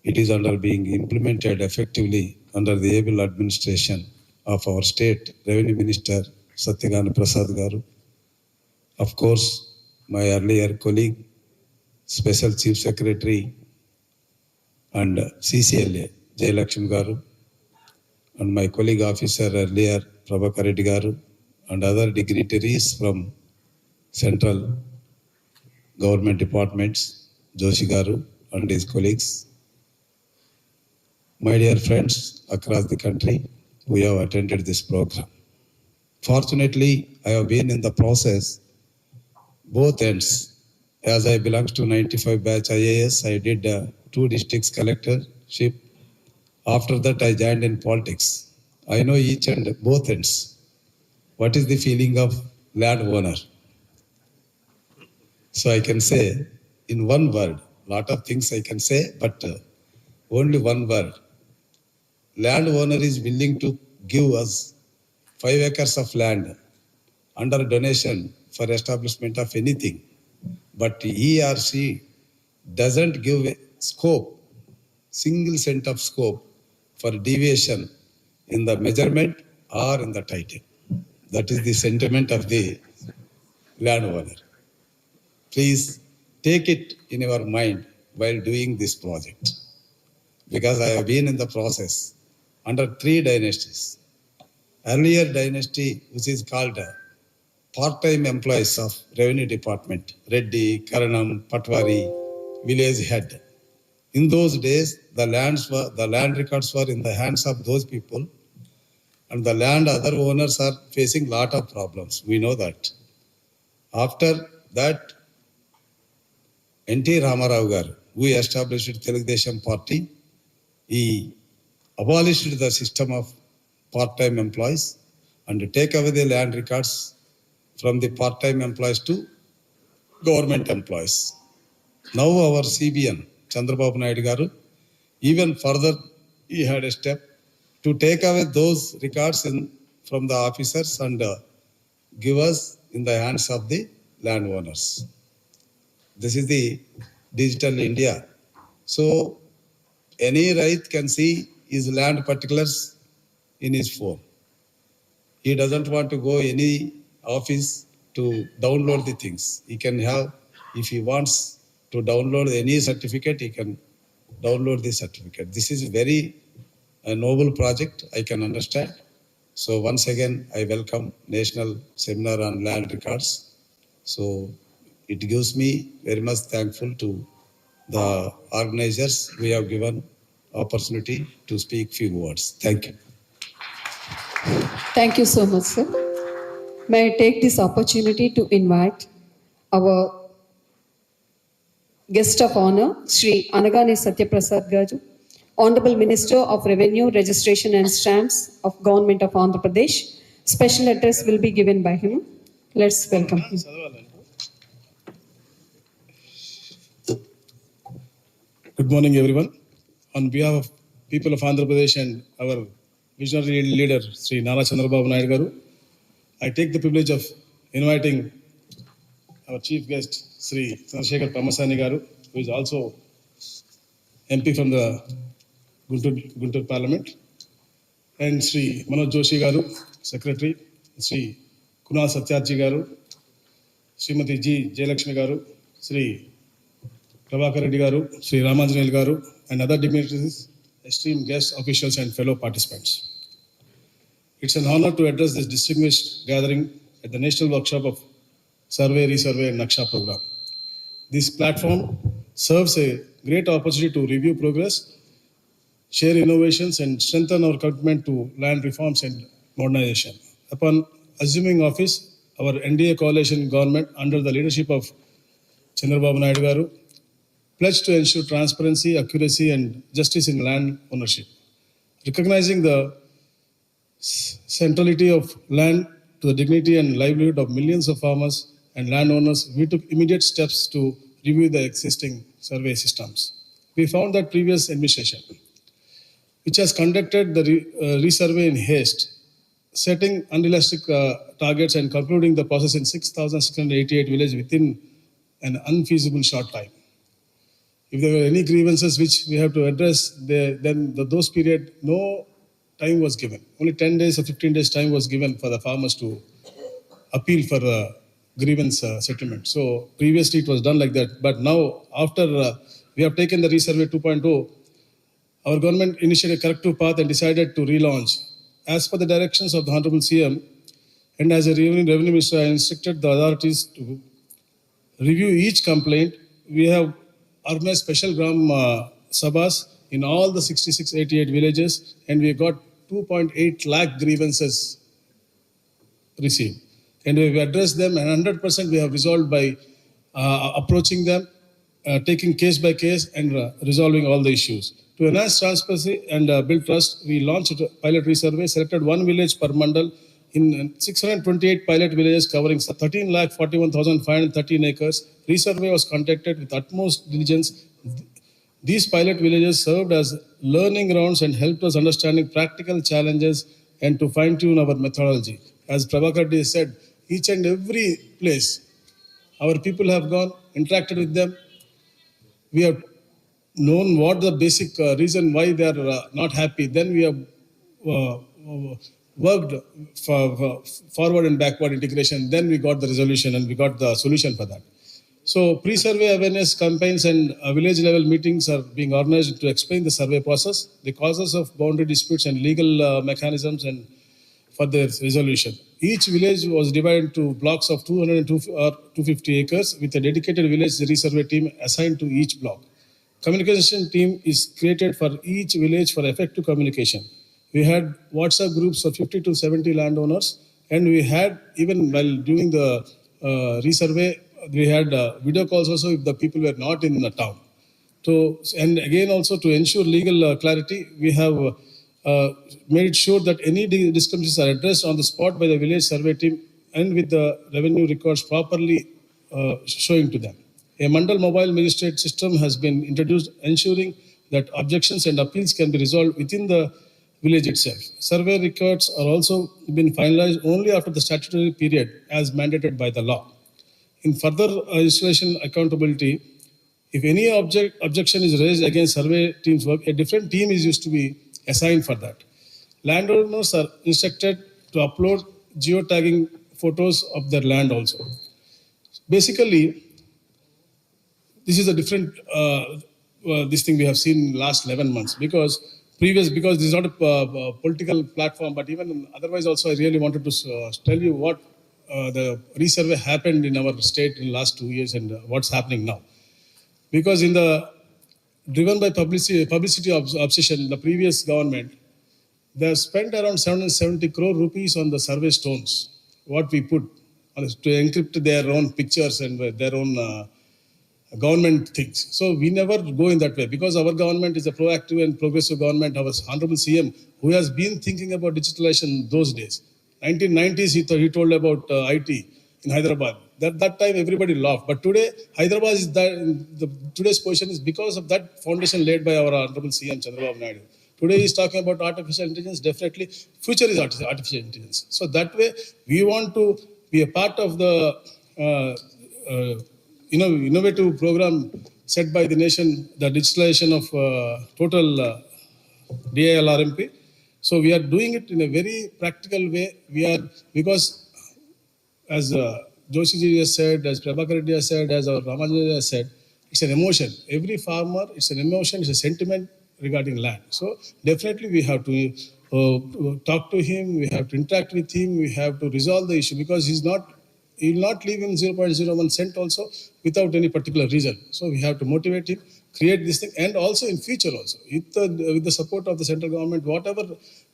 it is under being implemented effectively under the able administration of our State Revenue Minister, Satyagana Prasad Garu. Of course, my earlier colleague, Special Chief Secretary and CCLA, J. Lakshmi Garu, and my colleague officer earlier, Prabhakar Reddy Garu, and other dignitaries from central government departments, Joshi Garu and his colleagues. My dear friends across the country who have attended this program. Fortunately, I have been in the process, both ends. As I belong to 95 batch IAS, I did 2 districts collectorship. After that, I joined in politics. I know each and both ends. What is the feeling of landowner? So I can say, in one word, lot of things I can say, but only one word. Landowner is willing to give us 5 acres of land under donation for establishment of anything, but he or she doesn't give a scope, single cent of scope for deviation in the measurement or in the title. That is the sentiment of the landowner. Please take it in your mind while doing this project, because I have been in the process under 3 dynasties. Earlier dynasty, which is called part-time employees of Revenue Department, Reddy, Karanam, Patwari, village head. In those days, the land records were in the hands of those people, and the land other owners are facing lot of problems. We know that. After that, N.T. Ramarao Garu, who established Telugudesam Party, he abolished the system of part-time employees and take away the land records from the part-time employees to government employees. Now our CBN, Chandra Sekhar Garu, even further he had a step to take away those records from the officers and give us in the hands of the landowners. This is the digital India. So any right can see his land particulars in his phone. He doesn't want to go any office to download the things. He can have, if he wants to download any certificate, he can download the certificate. This is very a noble project, I can understand. So once again, I welcome National Seminar on Land Records. So it gives me very much thankful to the organizers. We have given opportunity to speak few words. Thank you. Thank you so much, sir. May I take this opportunity to invite our guest of honor, Sri Anagane Satyaprasad Garu, Honorable Minister of Revenue, Registration and Stamps of Government of Andhra Pradesh. Special address will be given by him. Let's welcome him. Good morning, everyone. On behalf of people of Andhra Pradesh and our visionary leader, Sri Nara Chandrababu Naidu Garu, I take the privilege of inviting our chief guest, Sri Chandra Sekhar Pemmasani Garu, who is also MP from the Guntur Parliament, and Sri Manoj Joshi Garu, Secretary, Sri Kunal Satyarthi Garu, Srimati G. Jayalakshmi Garu, Sri Prabhakar Reddy Garu, Sri Ramanjanil Garu, and other dignitaries, esteemed guests, officials, and fellow participants. It's an honor to address this distinguished gathering at the National Workshop of Survey, Resurvey, and Naksha program. This platform serves a great opportunity to review progress, share innovations, and strengthen our commitment to land reforms and modernization. Upon assuming office, our NDA coalition government, under the leadership of Chandrababu Naidu Garu, pledged to ensure transparency, accuracy, and justice in land ownership. Recognizing the centrality of land to the dignity and livelihood of millions of farmers and landowners, we took immediate steps to review the existing survey systems. We found that previous administration, which has conducted the resurvey in haste, setting unrealistic targets and concluding the process in 6,688 villages within an unfeasible short time. If there were any grievances which we have to address, then those period, no time was given. Only 10 days or 15 days time was given for the farmers to appeal for grievance settlement. So previously it was done like that. But now, after we have taken the resurvey 2.0, our government initiated a corrective path and decided to relaunch. As per the directions of the Honorable CM, and as a revenue minister, I instructed the authorities to review each complaint. We have organized special Gram Sabhas in all the 6688 villages, and we got 2.8 lakh grievances received. And we have addressed them, and 100% we have resolved by approaching them, taking case by case, and resolving all the issues. To enhance transparency and build trust, we launched a pilot resurvey, selected one village per mandal in 628 pilot villages covering 13,41,513 acres. Resurvey was conducted with utmost diligence. These pilot villages served as learning grounds and helped us understanding practical challenges and to fine-tune our methodology. As Prabhakar said, each and every place, our people have gone, interacted with them. We have known what the basic reason why they are not happy. Then we have worked for forward and backward integration. Then we got the resolution and we got the solution for that. So pre-survey awareness campaigns and village level meetings are being organized to explain the survey process, the causes of boundary disputes and legal mechanisms and for their resolution. Each village was divided into blocks of 250 acres with a dedicated village resurvey team assigned to each block. Communication team is created for each village for effective communication. We had WhatsApp groups of 50 to 70 landowners, and we had, even while doing the resurvey, we had video calls also if the people were not in the town. So, and again also to ensure legal clarity, we have made sure that any discrepancies are addressed on the spot by the village survey team and with the revenue records properly showing to them. A Mandal mobile magistrate system has been introduced, ensuring that objections and appeals can be resolved within the village itself. Survey records are also been finalized only after the statutory period as mandated by the law. In further installation accountability, if any objection is raised against survey team's work, a different team is used to be assigned for that. Landowners are instructed to upload geotagging photos of their land also. Basically, this is a different this thing we have seen in last 11 months because this is not a political platform, but even otherwise also I really wanted to tell you what the resurvey happened in our state in the last 2 years and what's happening now. Because in the driven by publicity obsession, the previous government, they have spent around 770 crore rupees on the survey stones, what we put to encrypt their own pictures and their own government things. So we never go in that way because our government is a proactive and progressive government. Our Honorable CM, who has been thinking about digitalization those days. 1990s, he told about IT in Hyderabad. That time everybody laughed. But today, Hyderabad is today's position is because of that foundation laid by our Honorable CM Chandra Sekhar. Today he's talking about artificial intelligence. Definitely, future is artificial intelligence. So that way, we want to be a part of the innovative program set by the nation, the digitalization of total DILRMP. So we are doing it in a very practical way. Because as Joshi ji has said, as Prabhakar Reddy has said, as our Ramanujan has said, it's an emotion. Every farmer, it's an emotion, it's a sentiment regarding land. So definitely we have to talk to him, we have to interact with him, we have to resolve the issue because he will not leave in 0.01 cent also without any particular reason. So we have to motivate him, create this thing, and also in future also, with the support of the central government, whatever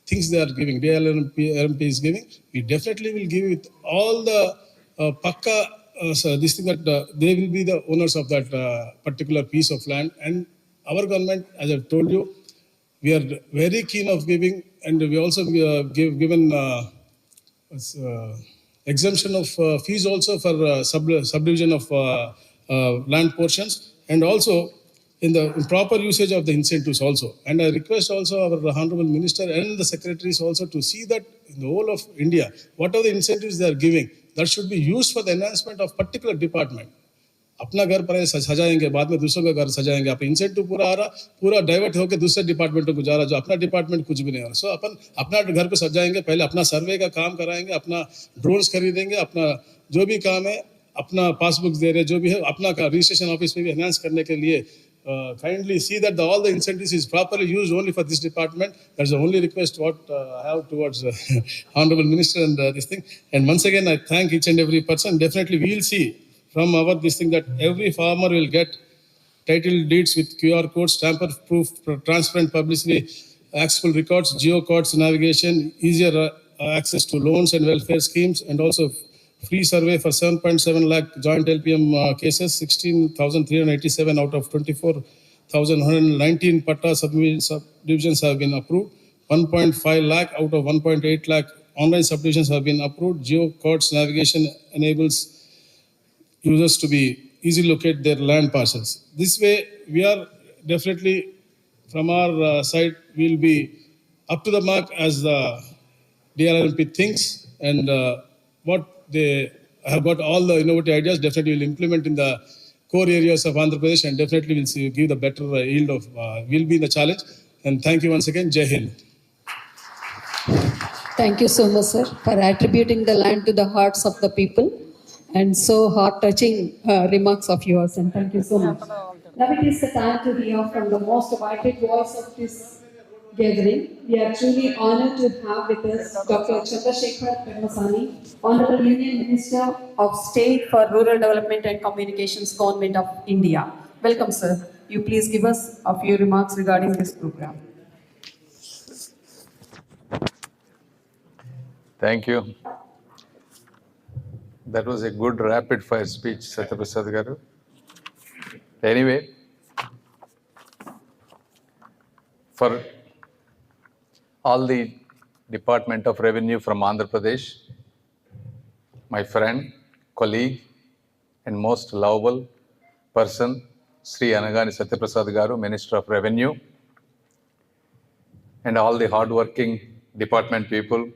things they are giving, DLRMP is giving, we definitely will give it all the pakka, this thing that they will be the owners of that particular piece of land. And our government, as I've told you, we are very keen of giving, and we also given exemption of fees also for subdivision of land portions, and also in the proper usage of the incentives also. And I request also our Honorable Minister and the secretaries also to see that in the whole of India, what are the incentives they are giving, that should be used for the enhancement of particular department. अपना घर पर सजाएंगे, बाद में दूसरों का घर सजाएंगे, आप incentive पूरा आ रहा, पूरा डाइवर्ट होकर दूसरे डिपार्टमेंटों को जा रहा, जो अपना डिपार्टमेंट कुछ भी नहीं हो रहा. सो अपन अपना घर पे सजाएंगे, पहले अपना सर्वे का काम कराएंगे, अपना ड्रोन्स खरीदेंगे, अपना जो भी काम है, अपना पासबुक दे रहे, जो भी है, अपना रजिस्ट्रेशन ऑफिस में भी एनहांस करने के लिए kindly see that all the incentives is properly used only for this department. That's the only request what I have towards Honorable Minister and this thing. And once again, I thank each and every person. Definitely we will see from our this thing that every farmer will get title deeds with QR codes, tamper-proof, transparent publicity, accessible records, geocodes, navigation, easier access to loans and welfare schemes, and also free survey for 7.7 lakh joint LPM cases, 16,387 out of 24,119 patta subdivisions have been approved, 1.5 lakh out of 1.8 lakh online subdivisions have been approved. Geocodes navigation enables users to be easily locate their land parcels. This way, we are definitely, from our side, will be up to the mark as the DRRMP thinks, and what they have got all the innovative ideas definitely will implement in the core areas of Andhra Pradesh, and definitely will see, give the better yield of, will be the challenge. And thank you once again. Jai Hind. Thank you so much, sir, for attributing the land to the hearts of the people and so heart-touching remarks of yours. And thank you so much. Now it is the time to hear from the most vital voice of this gathering. We are truly honored to have with us Dr. Chandra Sekhar Pemmasani, Honorable Union Minister of State for Rural Development and Communications, Government of India. Welcome, sir. You please give us a few remarks regarding this program. Thank you. That was a good rapid fire speech, Satyaprasad Garu. Anyway, for all the Department of Revenue from Andhra Pradesh, my friend, colleague, and most lovable person, Sri Anagani Satyaprasad Garu, Minister of Revenue, and all the hardworking department people,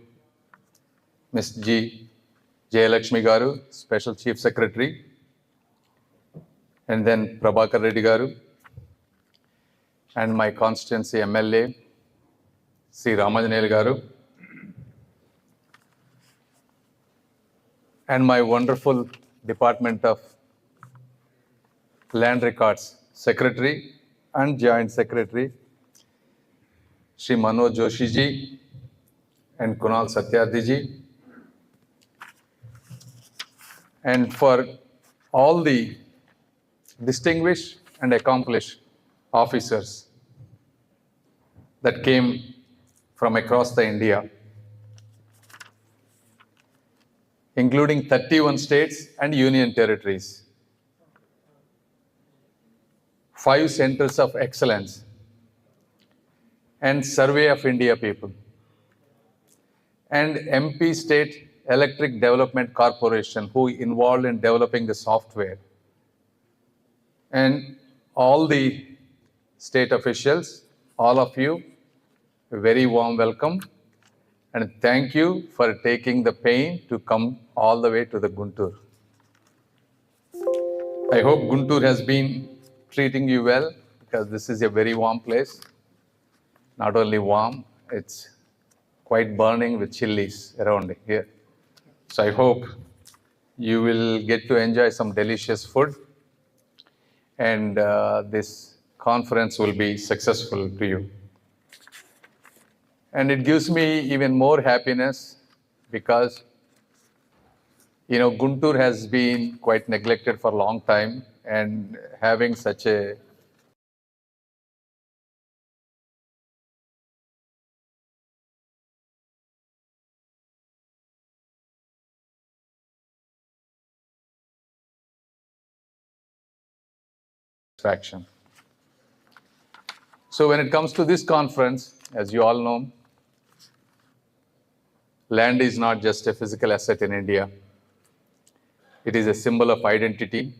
Ms. G. Jayalakshmi Garu, Special Chief Secretary, and then Prabhakar Reddy Garu, and my constituency MLA, Sri Ramajanel Garu, and my wonderful Department of Land Records Secretary and Joint Secretary, Sri Manoj Joshi ji and Kunal Satyarthi ji, and for all the distinguished and accomplished officers that came from across the India, including 31 states and union territories, 5 centers of excellence, and Survey of India people, and MP State Electric Development Corporation, who involved in developing the software, and all the state officials, all of you, a very warm welcome, and thank you for taking the pain to come all the way to the Guntur. I hope Guntur has been treating you well, because this is a very warm place. Not only warm, it's quite burning with chilies around here. So I hope you will get to enjoy some delicious food, and this conference will be successful to you. And it gives me even more happiness because, Guntur has been quite neglected for a long time, and having such a satisfaction. So when it comes to this conference, as you all know, land is not just a physical asset in India. It is a symbol of identity,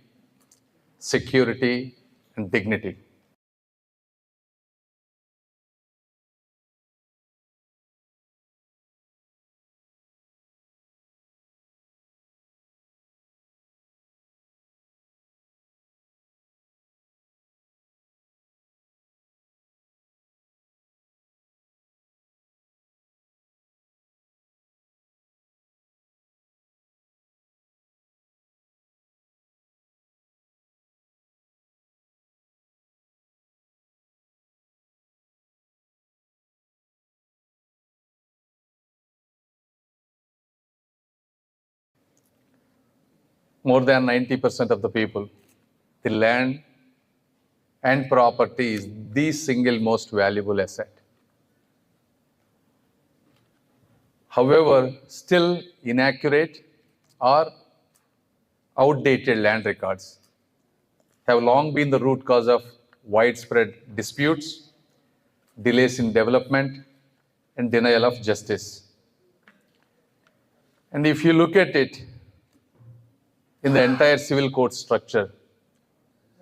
security, and dignity. More than 90% of the people, the land and property is the single most valuable asset. However, still inaccurate or outdated land records have long been the root cause of widespread disputes, delays in development, and denial of justice. And if you look at it in the entire civil court structure,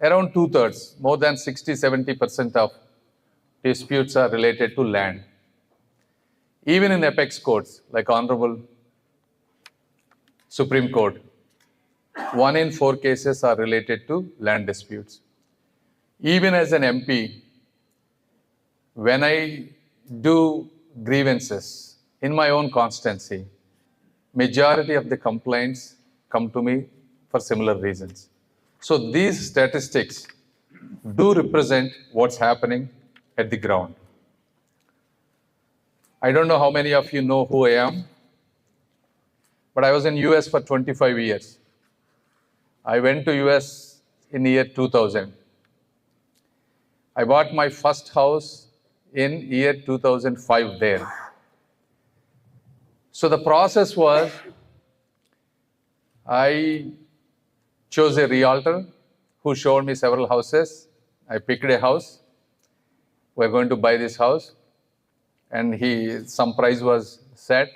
around two-thirds, more than 60-70% of disputes are related to land. Even in apex courts, like Honorable Supreme Court, 1 in 4 cases are related to land disputes. Even as an MP, when I do grievances in my own constituency, majority of the complaints come to me for similar reasons. So these statistics do represent what's happening at the ground. I don't know how many of you know who I am, but I was in US for 25 years. I went to US in the year 2000. I bought my first house in year 2005 there. So the process was, I chose a realtor who showed me several houses. I picked a house. We're going to buy this house. And some price was set.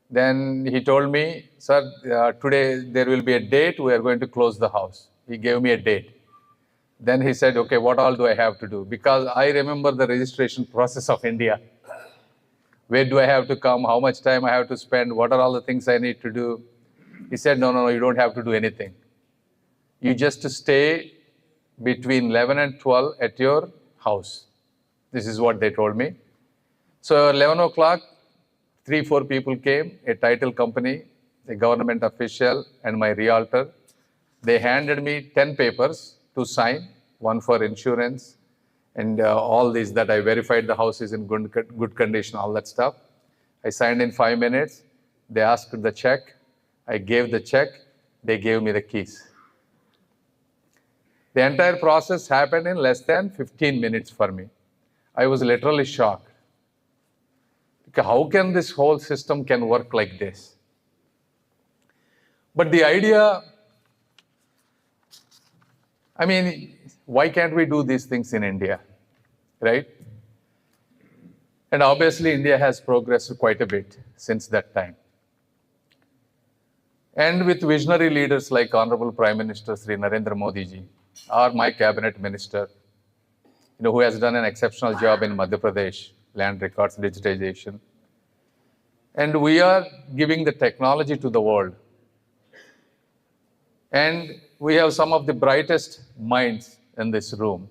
Then he told me, sir, today there will be a date. We are going to close the house. He gave me a date. Then he said, okay, what all do I have to do? Because I remember the registration process of India. Where do I have to come? How much time I have to spend? What are all the things I need to do? He said, no, you don't have to do anything. You just stay between 11 and 12 at your house. This is what they told me. So 11 o'clock, 3-4 people came, a title company, a government official, and my realtor. They handed me 10 papers to sign, one for insurance, and all these that I verified the house is in good condition, all that stuff. I signed in 5 minutes. They asked the check. I gave the check. They gave me the keys. The entire process happened in less than 15 minutes for me. I was literally shocked. Because how can this whole system can work like this? But the idea, I mean, why can't we do these things in India, right? And obviously, India has progressed quite a bit since that time. And with visionary leaders like Honorable Prime Minister Sri Narendra Modi ji, or my cabinet minister, who has done an exceptional job in Madhya Pradesh, land records digitization. And we are giving the technology to the world. And we have some of the brightest minds in this room.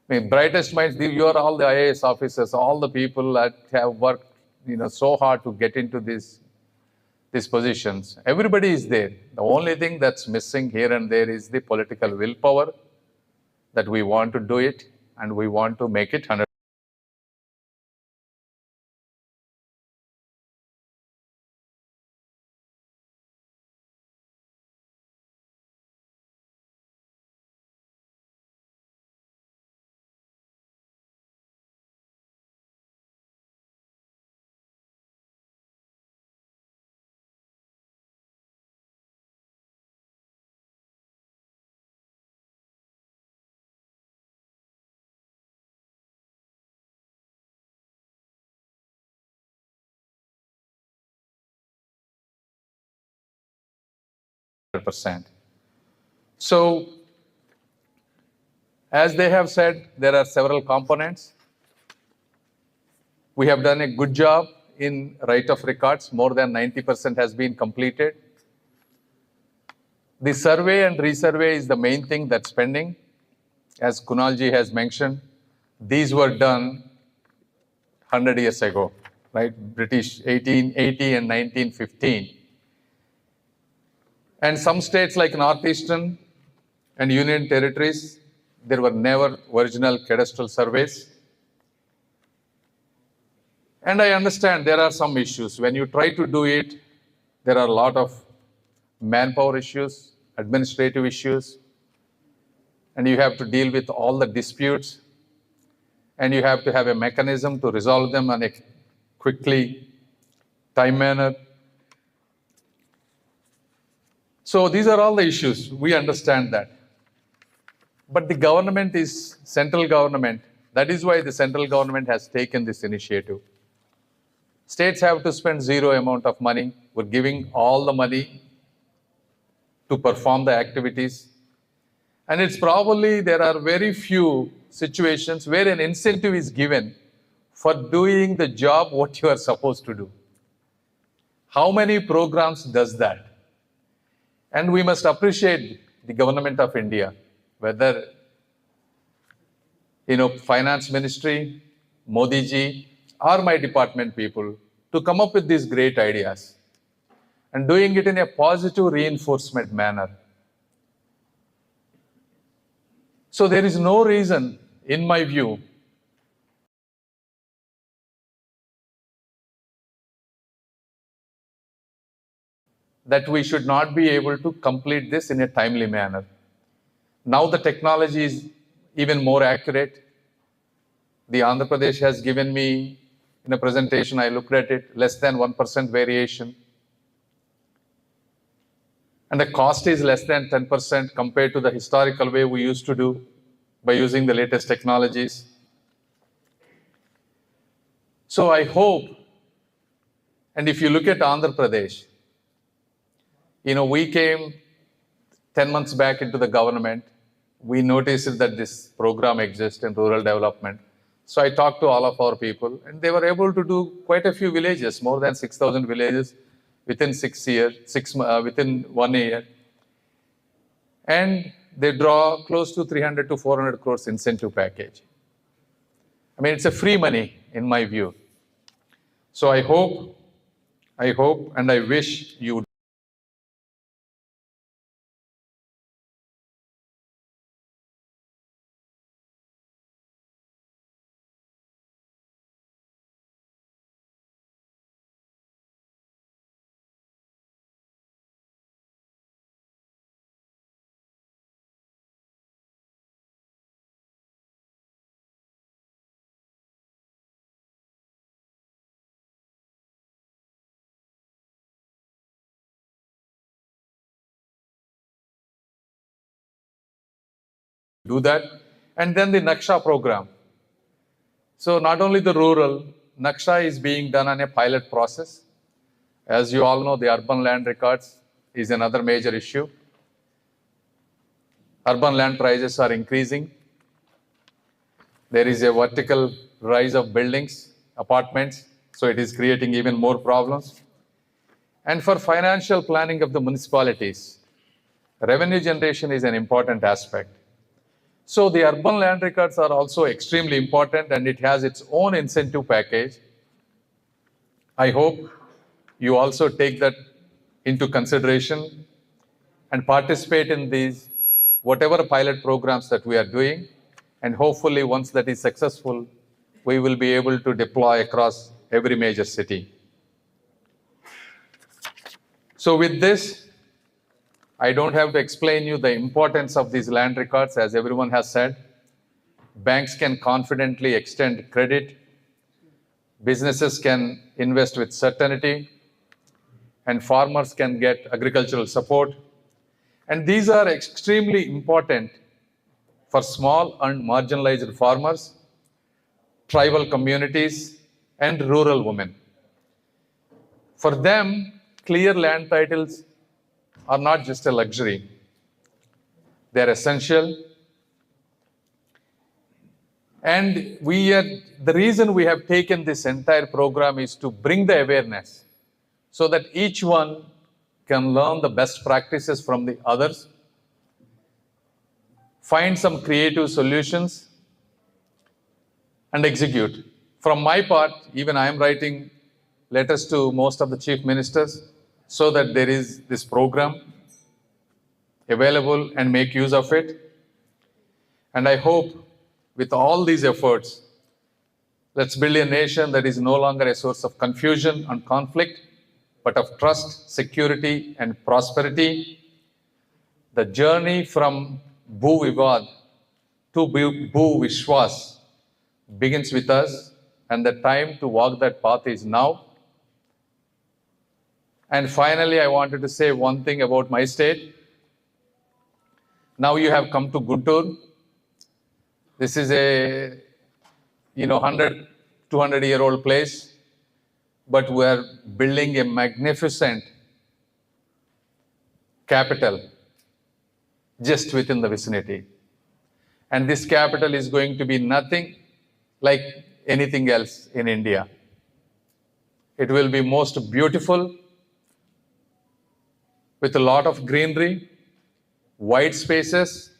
I mean, brightest minds, you are all the IAS officers, all the people that have worked so hard to get into these positions. Everybody is there. The only thing that's missing here and there is the political willpower that we want to do it and we want to make it 100%. So, as they have said, there are several components. We have done a good job in right of records. More than 90% has been completed. The survey and resurvey is the main thing that's pending. As Kunalji has mentioned, these were done 100 years ago, right? British 1880 and 1915. And some states like Northeastern and Union Territories, there were never original cadastral surveys. And I understand there are some issues. When you try to do it, there are a lot of manpower issues, administrative issues, and you have to deal with all the disputes, and you have to have a mechanism to resolve them in a quickly, time manner. So these are all the issues. We understand that. But the government is central government. That is why the central government has taken this initiative. States have to spend zero amount of money. We're giving all the money to perform the activities. And it's probably there are very few situations where an incentive is given for doing the job what you are supposed to do. How many programs does that? And we must appreciate the government of India, whether finance ministry, Modi ji, or my department people, to come up with these great ideas and doing it in a positive reinforcement manner. So there is no reason, in my view, that we should not be able to complete this in a timely manner. Now the technology is even more accurate. The Andhra Pradesh has given me, in a presentation, I looked at it, less than 1% variation. And the cost is less than 10% compared to the historical way we used to do by using the latest technologies. So I hope, and if you look at Andhra Pradesh, we came 10 months back into the government. We noticed that this program exists in rural development. So I talked to all of our people, and they were able to do quite a few villages, more than 6,000 villages within within 1 year. And they draw close to 300 to 400 crores incentive package. I mean, it's a free money in my view. So I hope and I wish you do that. And then the Naksha program. So not only the rural, Naksha is being done on a pilot process. As you all know, the urban land records is another major issue. Urban land prices are increasing. There is a vertical rise of buildings, apartments, so it is creating even more problems. And for financial planning of the municipalities, revenue generation is an important aspect. So the urban land records are also extremely important, and it has its own incentive package. I hope you also take that into consideration and participate in these, whatever pilot programs that we are doing. And hopefully once that is successful, we will be able to deploy across every major city. So with this, I don't have to explain you the importance of these land records, as everyone has said. Banks can confidently extend credit. Businesses can invest with certainty. And farmers can get agricultural support. And these are extremely important for small and marginalized farmers, tribal communities, and rural women. For them, clear land titles are not just a luxury. They're essential. And the reason we have taken this entire program is to bring the awareness so that each one can learn the best practices from the others, find some creative solutions, and execute. From my part, even I am writing letters to most of the chief ministers so that there is this program available and make use of it. And I hope with all these efforts, let's build a nation that is no longer a source of confusion and conflict, but of trust, security, and prosperity. The journey from Bhu Vivad to Bhu Vishwas begins with us, and the time to walk that path is now. And finally, I wanted to say one thing about my state. Now you have come to Guntur. This is a 100, 200-year-old place, but we are building a magnificent capital. just within the vicinity. And this capital is going to be nothing like anything else in India. It will be most beautiful, with a lot of greenery, wide spaces,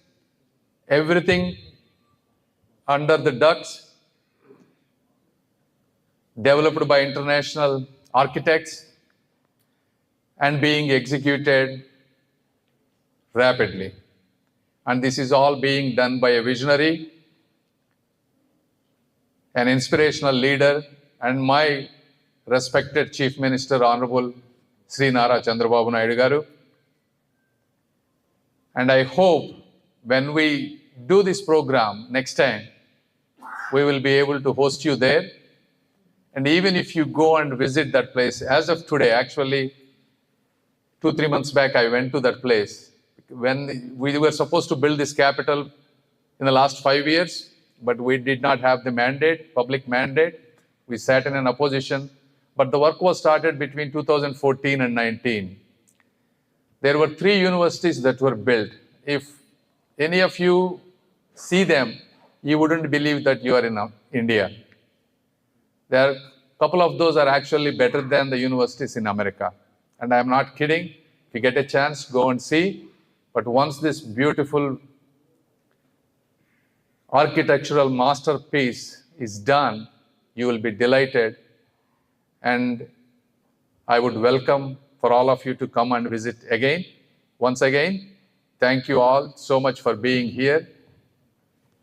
everything under the ducts, developed by international architects and being executed rapidly. And this is all being done by a visionary, an inspirational leader, and my respected Chief Minister, Honorable Sri Nara Chandrababu Naidu Garu. And I hope when we do this program next time, we will be able to host you there. And even if you go and visit that place, as of today, actually, 2-3 months back, I went to that place. When we were supposed to build this capital in the last 5 years, but we did not have the mandate, public mandate. We sat in an opposition, but the work was started between 2014 and 19. There were 3 universities that were built. If any of you see them, you wouldn't believe that you are in India. There are a couple of those are actually better than the universities in America. And I'm not kidding. If you get a chance, go and see. But once this beautiful architectural masterpiece is done, you will be delighted. And I would welcome for all of you to come and visit again. Once again, thank you all so much for being here.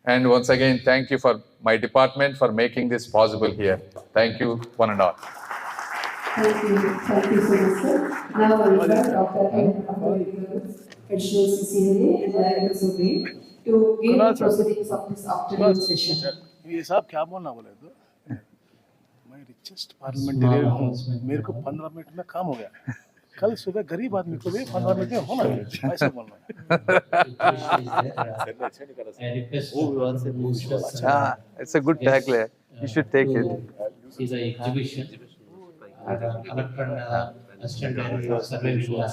And once again, thank you for my department for making this possible here. Thank you, one and all. Thank you so much, sir. Now I invite Dr. Additional CCLA and Director Survey to give the proceedings of this afternoon session. ये साहब क्या बोलना बोले तो मैं richest parliamentarian हूँ, मेरे को 15 मिनट में काम हो गया. कल सुबह गरीब आदमी को भी 15 मिनट में होना है, ऐसा बोलना. It's a good tagline. You should take it. Is an exhibition. Assistant Director of Survey will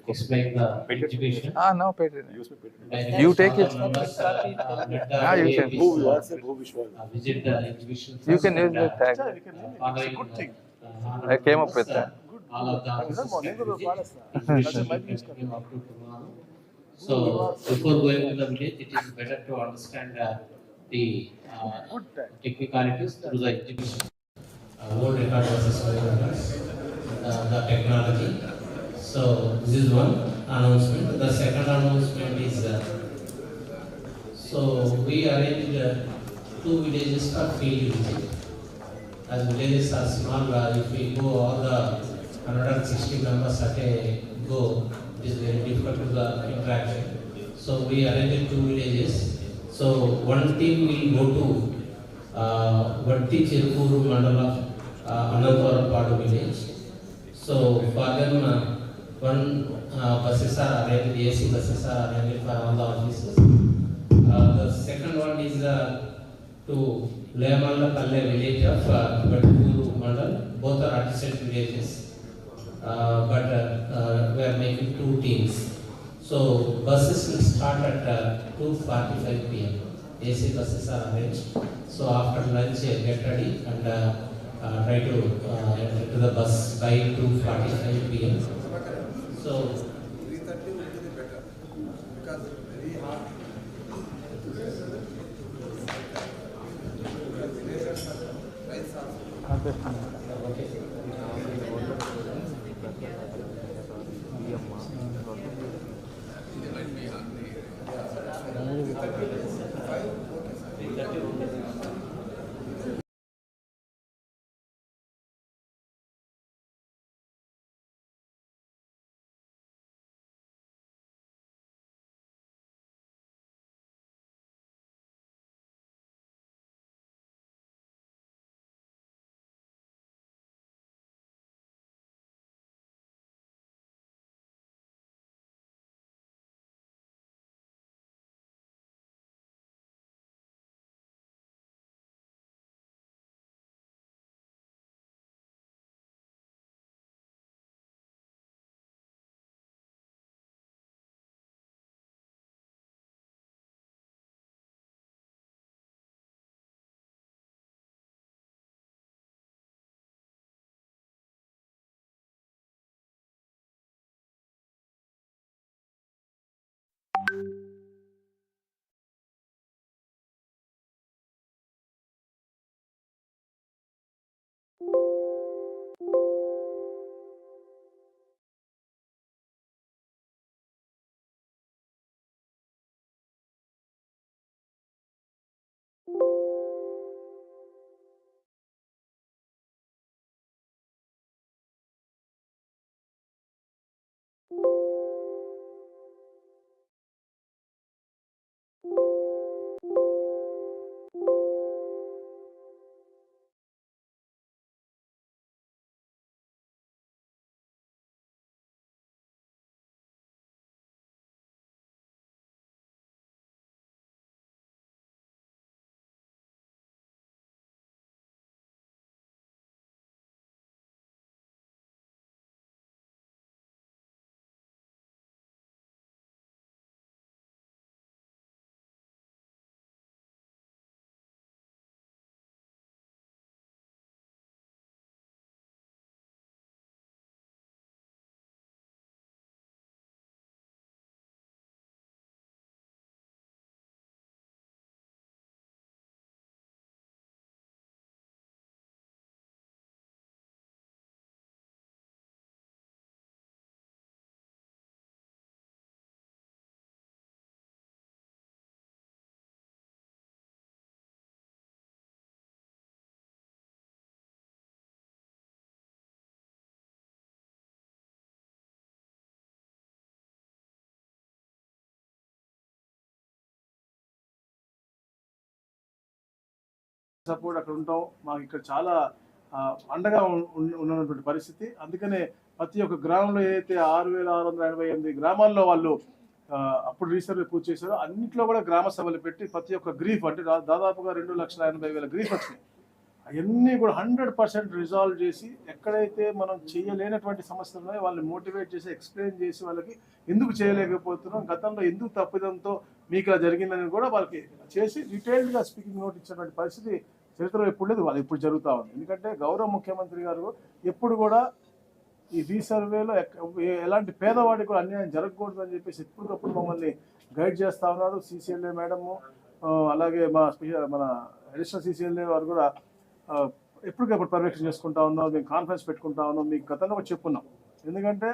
explain the exhibition. No, patent. You take it. You You can. visit the exhibition. You can use the tag. I came up with that. All of the exhibition came up to tomorrow. So before going to the village, it is better to understand the technicalities through the exhibition. World record versus world records, the technology. So this is one announcement. The second announcement is so we arranged 2 villages for field visit. As villages are small, if we go all the 160 members at a go, it is very difficult to the interaction. So we arranged 2 villages. So one team will go to Vatti Chirpuru Mandala Anantavaram village. So for them, one buses are arranged, AC buses are arranged for all the offices. The second one is to Lemalla Palle village of Vattipuru Mandal. Both are adjacent villages, but we are making 2 teams. So buses will start at 2:45 p.m. AC buses are arranged. So after lunch, get ready and try to enter to the bus by 2:45 p.m. So 3:30 will be better because very hard. Support అక్కడ ఉంటాం. మాకు ఇక్కడ చాలా అండగా ఉన్నటువంటి పరిస్థితి. అందుకనే ప్రతి ఒక్క గ్రామంలో ఏదైతే 6,688 గ్రామాల్లో వాళ్ళు అప్పుడు రీసర్వే పూర్తి చేశారో అన్నింటిలో కూడా గ్రామ సభలు పెట్టి ప్రతి ఒక్క గ్రీఫ్ అంటే దాదాపుగా 2,80,000 గ్రీఫ్ వచ్చినాయి. అవన్నీ కూడా 100% రిజాల్వ్ చేసి ఎక్కడైతే మనం చేయలేనటువంటి సమస్యలు ఉన్నాయో వాళ్ళని మోటివేట్ చేసి ఎక్స్ప్లెయిన్ చేసి వాళ్ళకి ఎందుకు చేయలేకపోతున్నాం, గతంలో ఎందుకు తప్పిదంతో మీకు ఇలా జరిగిందని కూడా వాళ్ళకి చేసి డీటెయిల్డ్గా స్పీకింగ్ నోట్ ఇచ్చినటువంటి పరిస్థితి చరిత్రలో ఎప్పుడు లేదు, వాళ్ళు ఇప్పుడు జరుగుతూ ఉంది. ఎందుకంటే గౌరవ ముఖ్యమంత్రి గారు ఎప్పుడు కూడా ఈ రీసర్వేలో ఎలాంటి పేదవాడికి కూడా అన్యాయం జరగకూడదు అని చెప్పేసి ఎప్పటికప్పుడు మమ్మల్ని గైడ్ చేస్తూ ఉన్నారు. CCLA మేడము అలాగే మన అడిషనల్ CCLA వారు కూడా ఎప్పటికప్పుడు పర్యవేక్షణ చేసుకుంటా ఉన్నాం. మేము కాన్ఫరెన్స్ పెట్టుకుంటా ఉన్నాం. మీకు గతంలో కూడా చెప్పుకున్నాం. ఎందుకంటే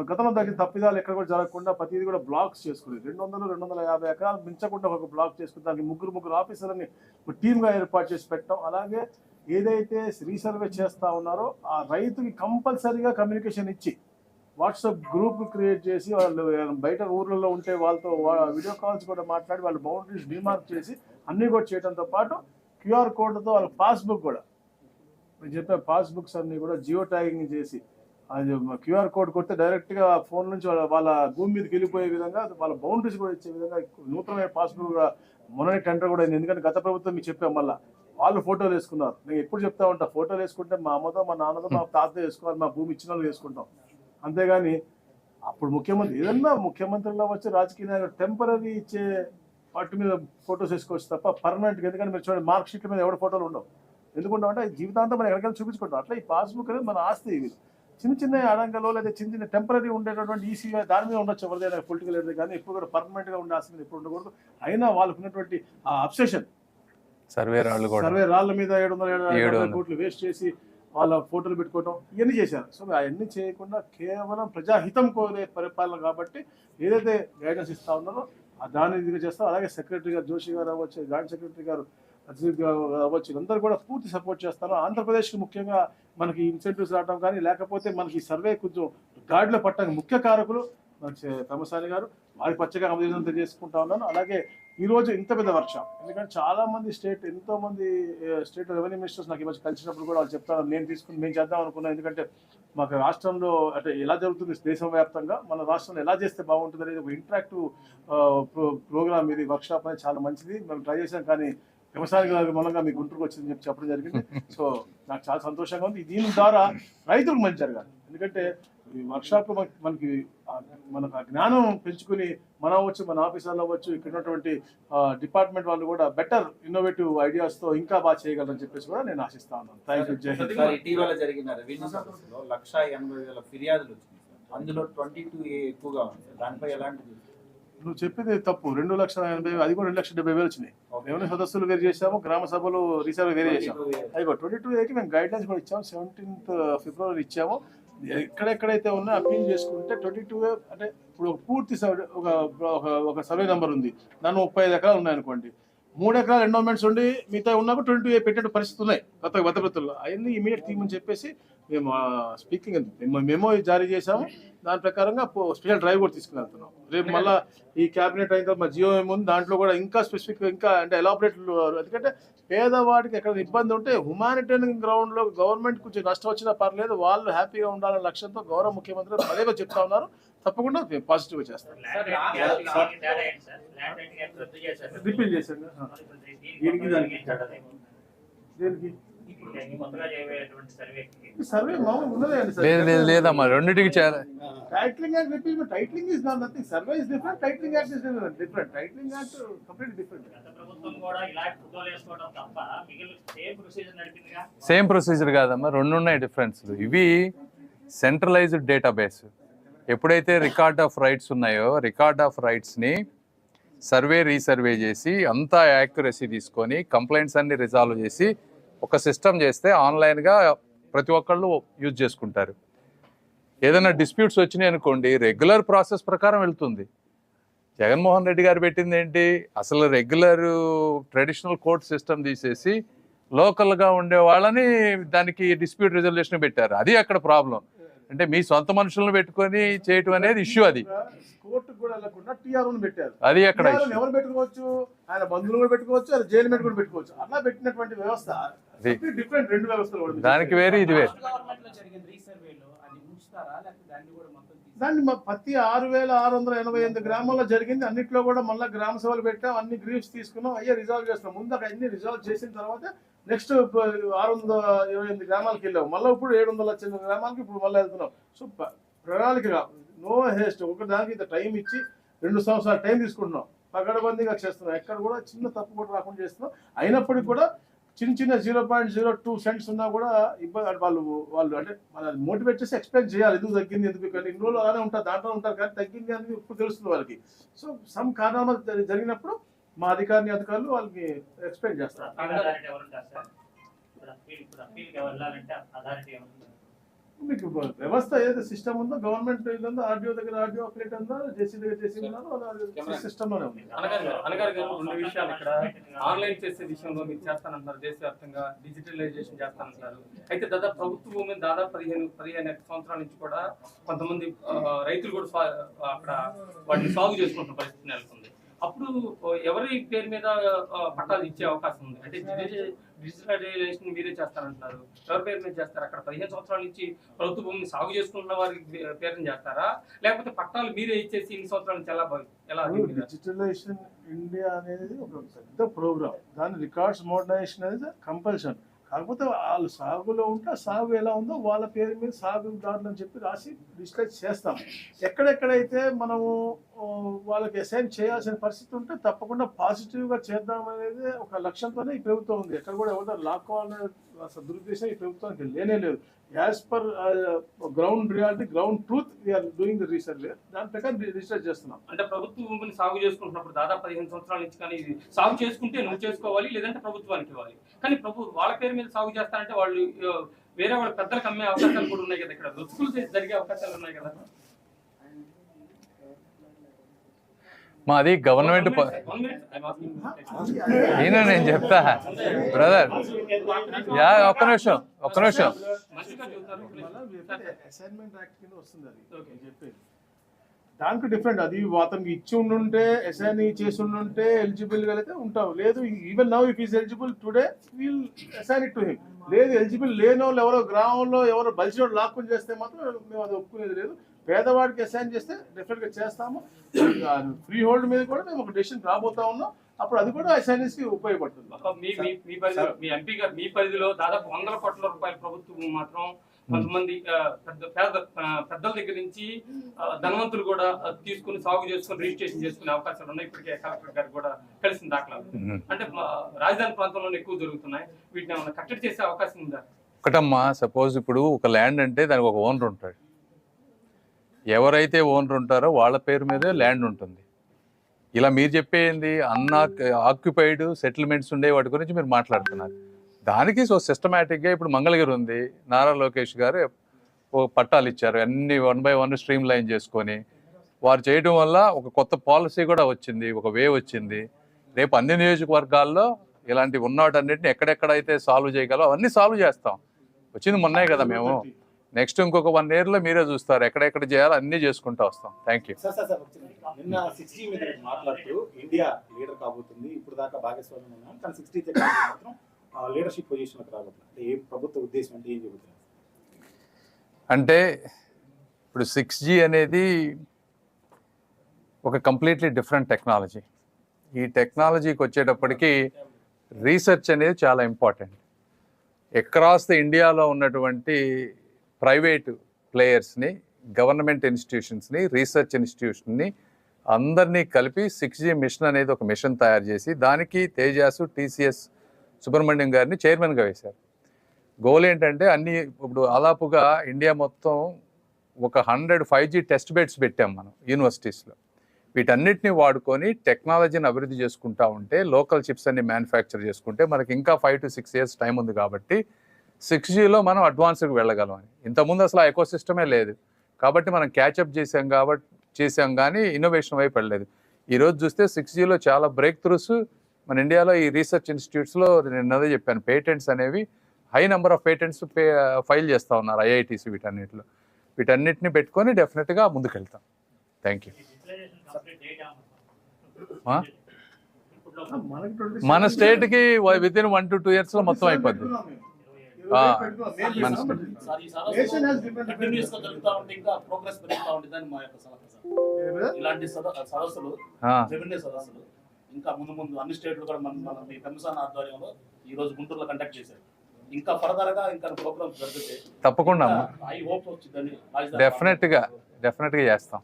గతంలో తగ్గిన తప్పిదాలు ఎక్కడ కూడా జరగకుండా ప్రతిదీ కూడా బ్లాక్స్ చేసుకుని 200-250 ఎకరాలు మించకుండా ఒక బ్లాక్ చేసుకుని దానికి ముగ్గురు ఆఫీసర్లని టీమ్గా ఏర్పాటు చేసి పెట్టడం. అలాగే ఏదైతే రీసర్వే చేస్తూ ఉన్నారో ఆ రైతుకి కంపల్సరీగా కమ్యూనికేషన్ ఇచ్చి వాట్సాప్ గ్రూప్ క్రియేట్ చేసి వాళ్ళు బయట ఊర్లలో ఉంటే వాళ్ళతో వీడియో కాల్స్ కూడా మాట్లాడి వాళ్ళ బౌండరీస్ డిమార్క్ చేసి అన్నీ కూడా చేయడంతో పాటు QR కోడ్తో వాళ్ళ పాస్బుక్ కూడా నేను చెప్పే పాస్బుక్స్ అన్నీ కూడా జియో ట్యాగింగ్ చేసి అది QR కోడ్ కొడితే డైరెక్ట్గా ఫోన్ నుంచి వాళ్ళ భూమి మీదకి వెళ్ళిపోయే విధంగా వాళ్ళ బౌండరీస్ కూడా ఇచ్చే విధంగా నూతనమైన పాస్బుక్ కూడా మొన్నటి టెండర్ కూడా అయింది. ఎందుకంటే గత ప్రభుత్వం మీకు చెప్పాం మళ్ళీ వాళ్ళు ఫోటోలు వేసుకున్నారు. నేను ఎప్పుడు చెప్తా ఉంటా, ఫోటోలు వేసుకుంటే మా అమ్మతో మా నాన్నతో మా తాతతో వేసుకోవాలి, మా భూమి ఇచ్చిన వాళ్ళు వేసుకుంటాం. అంతేగాని అప్పుడు ఏదన్నా ముఖ్యమంత్రిలో వచ్చి రాజకీయ నాయకులు టెంపరీ ఇచ్చే వాటి మీద ఫోటోస్ వేసుకోవచ్చు తప్ప పర్మనెంట్గా. ఎందుకంటే మీరు చూడండి మార్క్ షీట్ల మీద ఎవరి ఫోటోలు ఉండవు. ఎందుకుంటాం అంటే జీవితాంతం మనం ఎక్కడికైనా చూపించుకుంటాం. అట్లా ఈ పాస్బుక్ అనేది మన ఆస్తి. ఇవి చిన్న అడంగలో లేదా చిన్న టెంపరీ ఉండేటటువంటి ఈసీ దాని మీద ఉండొచ్చు ఎవరిదైనా పొలిటికల్ లీడర్, కానీ ఎప్పుడు కూడా పర్మనెంట్గా ఉండే ఆస్తి మీద ఎప్పుడు ఉండకూడదు. అయినా వాళ్ళకు ఉన్నటువంటి ఆ అబ్సెషన్ సర్వే రాళ్ళ మీద 700 కోట్లు వేస్ట్ చేసి వాళ్ళ ఫోటోలు పెట్టుకోవడం ఇవన్నీ చేశారు. సో అవన్నీ చేయకుండా కేవలం ప్రజాహితం కోరే పరిపాలన కాబట్టి ఏదైతే గైడెన్స్ ఇస్తా ఉన్నారో దాన్ని ఇది చేస్తాం. అలాగే సెక్రటరీ గారు జోషి గారు అవ్వచ్చు, జాయింట్ సెక్రటరీ గారు అజిత్ గారు అవ్వచ్చు, వీళ్ళందరూ కూడా పూర్తి సపోర్ట్ చేస్తాను. ఆంధ్రప్రదేశ్కి ముఖ్యంగా మనకి ఇన్సెంటివ్స్ రావడం కానీ లేకపోతే మనకి సర్వే కొంచెం గాడిలో పట్టడానికి ముఖ్య కారకులు మనకి పెమ్మసాని గారు. వారికి పచ్చగా అభినందన తెలియజేసుకుంటా ఉన్నాను. అలాగే ఈరోజు ఇంత పెద్ద వర్షం, ఎందుకంటే చాలా మంది ఎంతోమంది స్టేట్ రెవెన్యూ మినిస్టర్స్ నాకు ఈ మధ్య కలిసినప్పుడు కూడా వాళ్ళు చెప్తాను మేము చేద్దాం అనుకున్నాం. ఎందుకంటే మాకు రాష్ట్రంలో అంటే ఎలా జరుగుతుంది దేశవ్యాప్తంగా, మన రాష్ట్రంలో ఎలా చేస్తే బాగుంటుంది అనేది ఒక ఇంటరాక్టివ్ ప్రోగ్రామ్ ఇది. వర్క్షాప్ అనేది చాలా మంచిది, మేము ట్రై చేసాం. కానీ వ్యవసాయ గారి మూలంగా మీ గుంటూరుకు వచ్చిందని చెప్పడం జరిగింది. సో నాకు చాలా సంతోషంగా ఉంది. దీని ద్వారా రైతులకు మంచి జరగాలి. ఎందుకంటే ఈ వర్క్షాప్ మనకు ఆ జ్ఞానం పెంచుకుని మన ఆఫీసర్లు అవ్వచ్చు, ఇక్కడ ఉన్నటువంటి డిపార్ట్మెంట్ వాళ్ళు కూడా బెటర్ ఇన్నోవేటివ్ ఐడియాస్తో ఇంకా బాగా చేయగలరని చెప్పేసి కూడా నేను ఆశిస్తా ఉన్నాను. Thank you. జై హింద్. ఇటీవల జరిగిన రెవెన్యూ సదస్సులో 180,000 ఫిర్యాదులు వచ్చినాయి. అందులో 22A ఎక్కువగా ఉంది. దానిపై ఎలాంటి నువ్వు చెప్పింది తప్పు. 2,80,000 అది కూడా 2,70,000 వచ్చినాయి. రెవెన్యూ సదస్సులు వేరు చేసాము, గ్రామ సభలు రీసర్వే వేరే చేసాము. అదిగో 22Aకి మేము గైడ్లైన్స్ కూడా ఇచ్చాము. 17th ఫిబ్రవరి ఇచ్చాము. ఎక్కడెక్కడైతే ఉన్నా అప్పీల్ చేసుకుంటే 22A అంటే ఇప్పుడు పూర్తి ఒక సర్వే నెంబర్ ఉంది, దాని 35 ఎకరాలు ఉన్నాయనుకోండి, 3 ఎకరాలు ఎండోమెంట్స్ ఉండి మిగతా ఉన్నప్పుడు 22A పెట్టే పరిస్థితి ఉన్నాయి భద్రతల్లో. అవన్నీ ఇమీడియట్ తీయమని చెప్పేసి మేము స్పీకింగ్ మెమో జారీ చేసాము. దాని ప్రకారంగా స్పెషల్ డ్రైవ్ కూడా తీసుకుని వెళ్తున్నాం. రేపు మళ్ళీ ఈ క్యాబినెట్ అయిన తర్వాత మా జియో ఏముంది, దాంట్లో కూడా ఇంకా స్పెసిఫిక్ ఇంకా అంటే ఎలాబరేట్. ఎందుకంటే పేదవాడికి ఎక్కడ ఇబ్బంది ఉంటే హ్యుమానిటేరియన్ గ్రౌండ్లో గవర్నమెంట్ కొంచెం నష్టం వచ్చినా పర్లేదు, వాళ్ళు హ్యాపీగా ఉండాలనే లక్ష్యంతో గౌరవ ముఖ్యమంత్రి అదేగా చెప్తా ఉన్నారు. తప్పకుండా పాజిటివ్గా చేస్తాం. రిపీల్ చేశాను. దేనికి సర్వే మామూలు ఉన్నదే లేదమ్మా, రెండింటికి titling act repeal. Titling is not nothing. Survey is different, titling act is different. Titling act completely different. Same procedure కాదమ్మా, రెండు ఉన్నాయి డిఫరెన్స్లు. ఇవి సెంట్రలైజ్డ్ డేటాబేస్. ఎప్పుడైతే రికార్డ్ ఆఫ్ రైట్స్ ఉన్నాయో రికార్డ్ ఆఫ్ రైట్స్ని రీసర్వే చేసి అంతా యాక్యురసీ తీసుకొని కంప్లైంట్స్ అన్ని రిజాల్వ్ చేసి ఒక సిస్టమ్ చేస్తే ఆన్లైన్గా ప్రతి ఒక్కళ్ళు యూజ్ చేసుకుంటారు. ఏదైనా డిస్ప్యూట్స్ వచ్చినాయి అనుకోండి, రెగ్యులర్ ప్రాసెస్ ప్రకారం వెళ్తుంది. జగన్మోహన్ రెడ్డి గారు పెట్టింది ఏంటి, అసలు రెగ్యులర్ ట్రెడిషనల్ కోర్ట్ సిస్టమ్ తీసేసి లోకల్గా ఉండే వాళ్ళని దానికి డిస్ప్యూట్ రిజల్యూషన్ పెట్టారు. అది అక్కడ ప్రాబ్లం. అంటే మీ సొంత మనుషులను పెట్టుకొని చేయటం అనేది ఇష్యూ. అది కోర్టుకు కూడా వెళ్ళకుండా టీఆర్ఓని పెట్టారు. అది ఎక్కడ ఎవరు పెట్టుకోవచ్చు, ఆయన బంధువులు కూడా పెట్టుకోవచ్చు, అది జైలు మీద కూడా పెట్టుకోవచ్చు. అట్లా పెట్టినటువంటి వ్యవస్థ డిఫరెంట్, రెండు వ్యవస్థలు కూడా. దానికి వేరు ఇది వేరు. దాన్ని ప్రతి 6,688 గ్రామాల్లో జరిగింది. అన్నిట్లో కూడా మళ్ళీ గ్రామ సభలు పెట్టాం, అన్ని గ్రీఫ్స్ తీసుకున్నాం, అయ్యే రిజాల్వ్ చేస్తాం. ముందు అన్ని రిజాల్వ్ చేసిన తర్వాత నెక్స్ట్ 628 గ్రామాలకు వెళ్ళాం. మళ్ళీ ఇప్పుడు 700 గ్రామాలకి ఇప్పుడు మళ్ళీ వెళ్తున్నాం. సో ప్రణాళికగా నో హేస్ట్, ఒకదానికి ఇంత టైం ఇచ్చి 2 సంవత్సరాలు టైం తీసుకుంటున్నాం, పకడ్బందీగా చేస్తున్నాం. ఎక్కడ కూడా చిన్న తప్పు కూడా రాకుండా చేస్తున్నాం. అయినప్పటికీ కూడా చిన్న 0.02 సెంట్స్ ఉన్నా కూడా ఇబ్బంది. వాళ్ళు అంటే మన మోటివేట్ చేసి ఎక్స్ప్లెయిన్ చేయాలి, ఎందుకు తగ్గింది, ఎందుకు. కానీ ఇన్ని రోజులు అలానే ఉంటారు, దాంట్లో ఉంటారు, కానీ తగ్గింది అనేది ఇప్పుడు తెలుస్తుంది వాళ్ళకి. సో సమ్ కారణాలు జరిగినప్పుడు మా అధికారులు వాళ్ళకి ఎక్స్ప్లెయిన్ చేస్తారు. మీకు వ్యవస్థ ఏదైతే సిస్టమ్ ఉందో, గవర్నమెంట్ ఉందో, ఆర్డీఓ దగ్గర ఆర్డీఓ అప్లేట్ ఉందో, జేసీ దగ్గర జేసీ ఉన్నారో సిస్టమ్ లోనే ఉంది. అనగారు 2 విషయాలు ఇక్కడ ఆన్లైన్ చేసే విషయంలో మీరు చేస్తానంటున్నారు, దేశవ్యాప్తంగా డిజిటలైజేషన్ చేస్తానంటున్నారు. అయితే దాదాపు ప్రభుత్వ భూమిని దాదాపు 15 సంవత్సరాల నుంచి కూడా కొంతమంది రైతులు కూడా అక్కడ వాటిని సాగు చేసుకుంటున్న పరిస్థితి నెలకొంది. అప్పుడు ఎవరి పేరు మీద పట్టాలు ఇచ్చే అవకాశం ఉంది? అంటే డిజిటలైజేషన్ మీరే చేస్తారంటున్నారు, ఎవరి పేరు మీద చేస్తారు? అక్కడ 15 సంవత్సరాల నుంచి ప్రభుత్వ భూమిని సాగు చేసుకుంటున్న వారి పేరుని చేస్తారా, లేకపోతే పట్టాలు మీరే ఇచ్చేసి ఇన్ని సంవత్సరాల నుంచి ఎలా? డిజిటలైజేషన్ ఇండియా అనేది ఒక పెద్ద ప్రోగ్రామ్. దాని రికార్డ్స్ మోడర్నైజేషన్ అనేది కంపల్షన్. కాకపోతే వాళ్ళు సాగులో ఉంటే ఆ సాగు ఎలా ఉందో వాళ్ళ పేరు మీద సాగుదారులు అని చెప్పి రాసి డిజిటలైజ్ చేస్తాం. ఎక్కడెక్కడైతే మనము వాళ్ళకి అసైన్ చేయాల్సిన పరిస్థితి ఉంటే తప్పకుండా పాజిటివ్గా చేద్దాం అనేది ఒక లక్ష్యంతోనే ఈ ప్రభుత్వం ఉంది. ఎక్కడ కూడా ఎవరు లాక్కోవాలనే దురుద్దేశం ఈ ప్రభుత్వానికి లేనే లేదు. As per ground reality, ground truth we are doing the research. దాని ప్రకారం రీసెర్చ్ చేస్తున్నాం. అంటే ప్రభుత్వ భూమిని సాగు చేసుకుంటున్నప్పుడు దాదాపు 15 సంవత్సరాల నుంచి, కానీ సాగు చేసుకుంటే నువ్వు చేసుకోవాలి, లేదంటే ప్రభుత్వానికి ఇవ్వాలి. కానీ వాళ్ళ పేరు మీద సాగు చేస్తారంటే వాళ్ళు వేరే వాళ్ళ పెద్దలకు అమ్మే అవకాశాలు కూడా ఉన్నాయి కదా, ఇక్కడ రుచుకులు జరిగే అవకాశాలు ఉన్నాయి కదా. మాది గవర్నమెంట్ నేను చెప్తా బ్రదర్, ఒక్క నిమిషం. అసైన్మెంట్ యాక్ట్ కింద వస్తుంది అది చెప్పేది. దానికి డిఫరెంట్. అది అతనికి ఇచ్చి ఉండుంటే, అసైన్ చేసి ఉండుంటే ఎలిజిబుల్ గా అయితే ఉంటాం. లేదు, even now if is eligible today will assign it to him. లేదు, ఎలిజిబుల్ లేని వాళ్ళు ఎవరో గ్రామంలో ఎవరో బలిసిన లాక్కుని చేస్తే మాత్రం మేము అది ఒప్పుకునేది లేదు. పేదవాడికి అసైన్ చేస్తే డెఫినెట్ గా చేస్తాము. ఫ్రీ హోల్డ్ మీద కూడా మేము ఒక డెసిషన్ రాబోతా ఉన్నాం. అప్పుడు అది కూడా అసైనెన్స్ కి ఉపయోగపడుతుంది. మీ మీ పరిధిలో దాదాపు 100 కోట్ల రూపాయల ప్రభుత్వం మాత్రం కొంతమంది పెద్దల దగ్గర నుంచి ధనవంతులు కూడా తీసుకుని సాగు చేసుకుని రిజిస్ట్రేషన్ చేసుకునే అవకాశాలు ఉన్నాయి. ఇప్పటికే కలెక్టర్ గారు కూడా కలిసిన దాఖలాలు అంటే రాజధాని ప్రాంతంలో ఎక్కువ జరుగుతున్నాయి. వీటిని ఏమైనా కట్టడి చేసే అవకాశం ఉందా? ఒకటమ్మా, సపోజ్ ఇప్పుడు ఒక ల్యాండ్ అంటే దానికి ఒక ఓనర్ ఉంటాడు. ఎవరైతే ఓనర్ ఉంటారో వాళ్ళ పేరు మీదే ల్యాండ్ ఉంటుంది. ఇలా మీరు చెప్పేది ఆక్యుపైడ్ సెటిల్మెంట్స్ ఉండే వాటి గురించి మీరు మాట్లాడుతున్నారు. దానికి సిస్టమేటిక్గా ఇప్పుడు మంగళగిరి ఉంది, నారా లోకేష్ గారు పట్టాలు ఇచ్చారు, అన్ని 1 by 1 స్ట్రీమ్ లైన్ చేసుకొని వారు చేయడం వల్ల ఒక కొత్త పాలసీ కూడా వచ్చింది, ఒక వే వచ్చింది. రేపు అన్ని నియోజకవర్గాల్లో ఇలాంటి ఉన్నవాటన్నిటిని ఎక్కడెక్కడైతే సాల్వ్ చేయగలమో అవన్నీ సాల్వ్ చేస్తాం. వచ్చింది మొన్నే కదా మేము. నెక్స్ట్ ఇంకొక 1 yearలో మీరే చూస్తారు ఎక్కడెక్కడ చేయాలో అన్నీ చేసుకుంటూ వస్తాం. Thank you. నిన్న 6G మీద మాట్లాడుతూ ఇండియా లీడర్ కాబోతుంది, ఇప్పుడు దాకా భాగస్వామ్యం ఉన్నాం, కానీ 6G మాత్రం లీడర్షిప్ పొజిషన్కి రాబోతుంది. అంటే ఏ ప్రభుత్వ ఉద్దేశం అంటే ఏం చెబుతున్నారు? అంటే ఇప్పుడు 6G అనేది ఒక కంప్లీట్లీ డిఫరెంట్ టెక్నాలజీ. ఈ టెక్నాలజీకి వచ్చేటప్పటికి రీసెర్చ్ అనేది చాలా ఇంపార్టెంట్. అక్రాస్ ద ఇండియాలో ఉన్నటువంటి ప్రైవేట్ ప్లేయర్స్ని, గవర్నమెంట్ ఇన్స్టిట్యూషన్స్ని, రీసెర్చ్ ఇన్స్టిట్యూషన్ని అందరినీ కలిపి 6G మిషన్ అనేది ఒక మిషన్ తయారు చేసి దానికి తేజాసు TCS సుబ్రహ్మణ్యం గారిని చైర్మన్గా వేశారు. గోల్ ఏంటంటే ఇప్పుడు దాదాపుగా ఇండియా మొత్తం ఒక 100 5G టెస్ట్ బెడ్స్ పెట్టాం మనం యూనివర్సిటీస్లో. వీటన్నిటిని వాడుకొని టెక్నాలజీని అభివృద్ధి చేసుకుంటా ఉంటే, లోకల్ చిప్స్ అన్ని మ్యానుఫ్యాక్చర్ చేసుకుంటే మనకి ఇంకా 5 to 6 years టైం ఉంది. కాబట్టి 6Gలో మనం అడ్వాన్స్కి వెళ్ళగలం అని. ఇంతకుముందు అసలు ఆ ఎకోసిస్టమే లేదు కాబట్టి మనం క్యాచప్ చేసాం కానీ ఇన్నోవేషన్ వైపు వెళ్ళలేదు. ఈరోజు చూస్తే 6Gలో చాలా బ్రేక్ త్రూస్ మన ఇండియాలో ఈ రీసెర్చ్ ఇన్స్టిట్యూట్స్లో నేను అదే చెప్పాను, పేటెంట్స్ అనేవి high number of patents file చేస్తూ ఉన్నారు IITs వీటన్నిటిలో. వీటన్నిటిని పెట్టుకొని డెఫినెట్గా ముందుకెళ్తాం. Thank you. మన స్టేట్కి వితిన్ 1 to 2 years లో మొత్తం అయిపోద్ది. ఇలాంటి సదస్సులు రెవెన్యూ సదస్సులు ఇంకా ముందు ముందు అన్ని స్టేట్లు కూడా మన పెమ్మసాని ఆధ్వర్యంలో ఈ రోజు గుంటూరులో కండక్ట్ చేశారు. ఇంకా ఫర్దర్ గా ఇంకా ప్రోగ్రామ్స్ జరిగితే తప్పకుండా ఐ హోప్ వచ్చిందని డెఫినెట్గా చేస్తాం.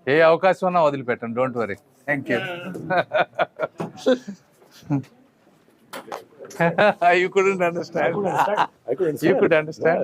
ఏ అవకాశం ఉన్నా వదిలిపెట్టండి. Don't worry. Thank you. You couldn't understand. You could understand.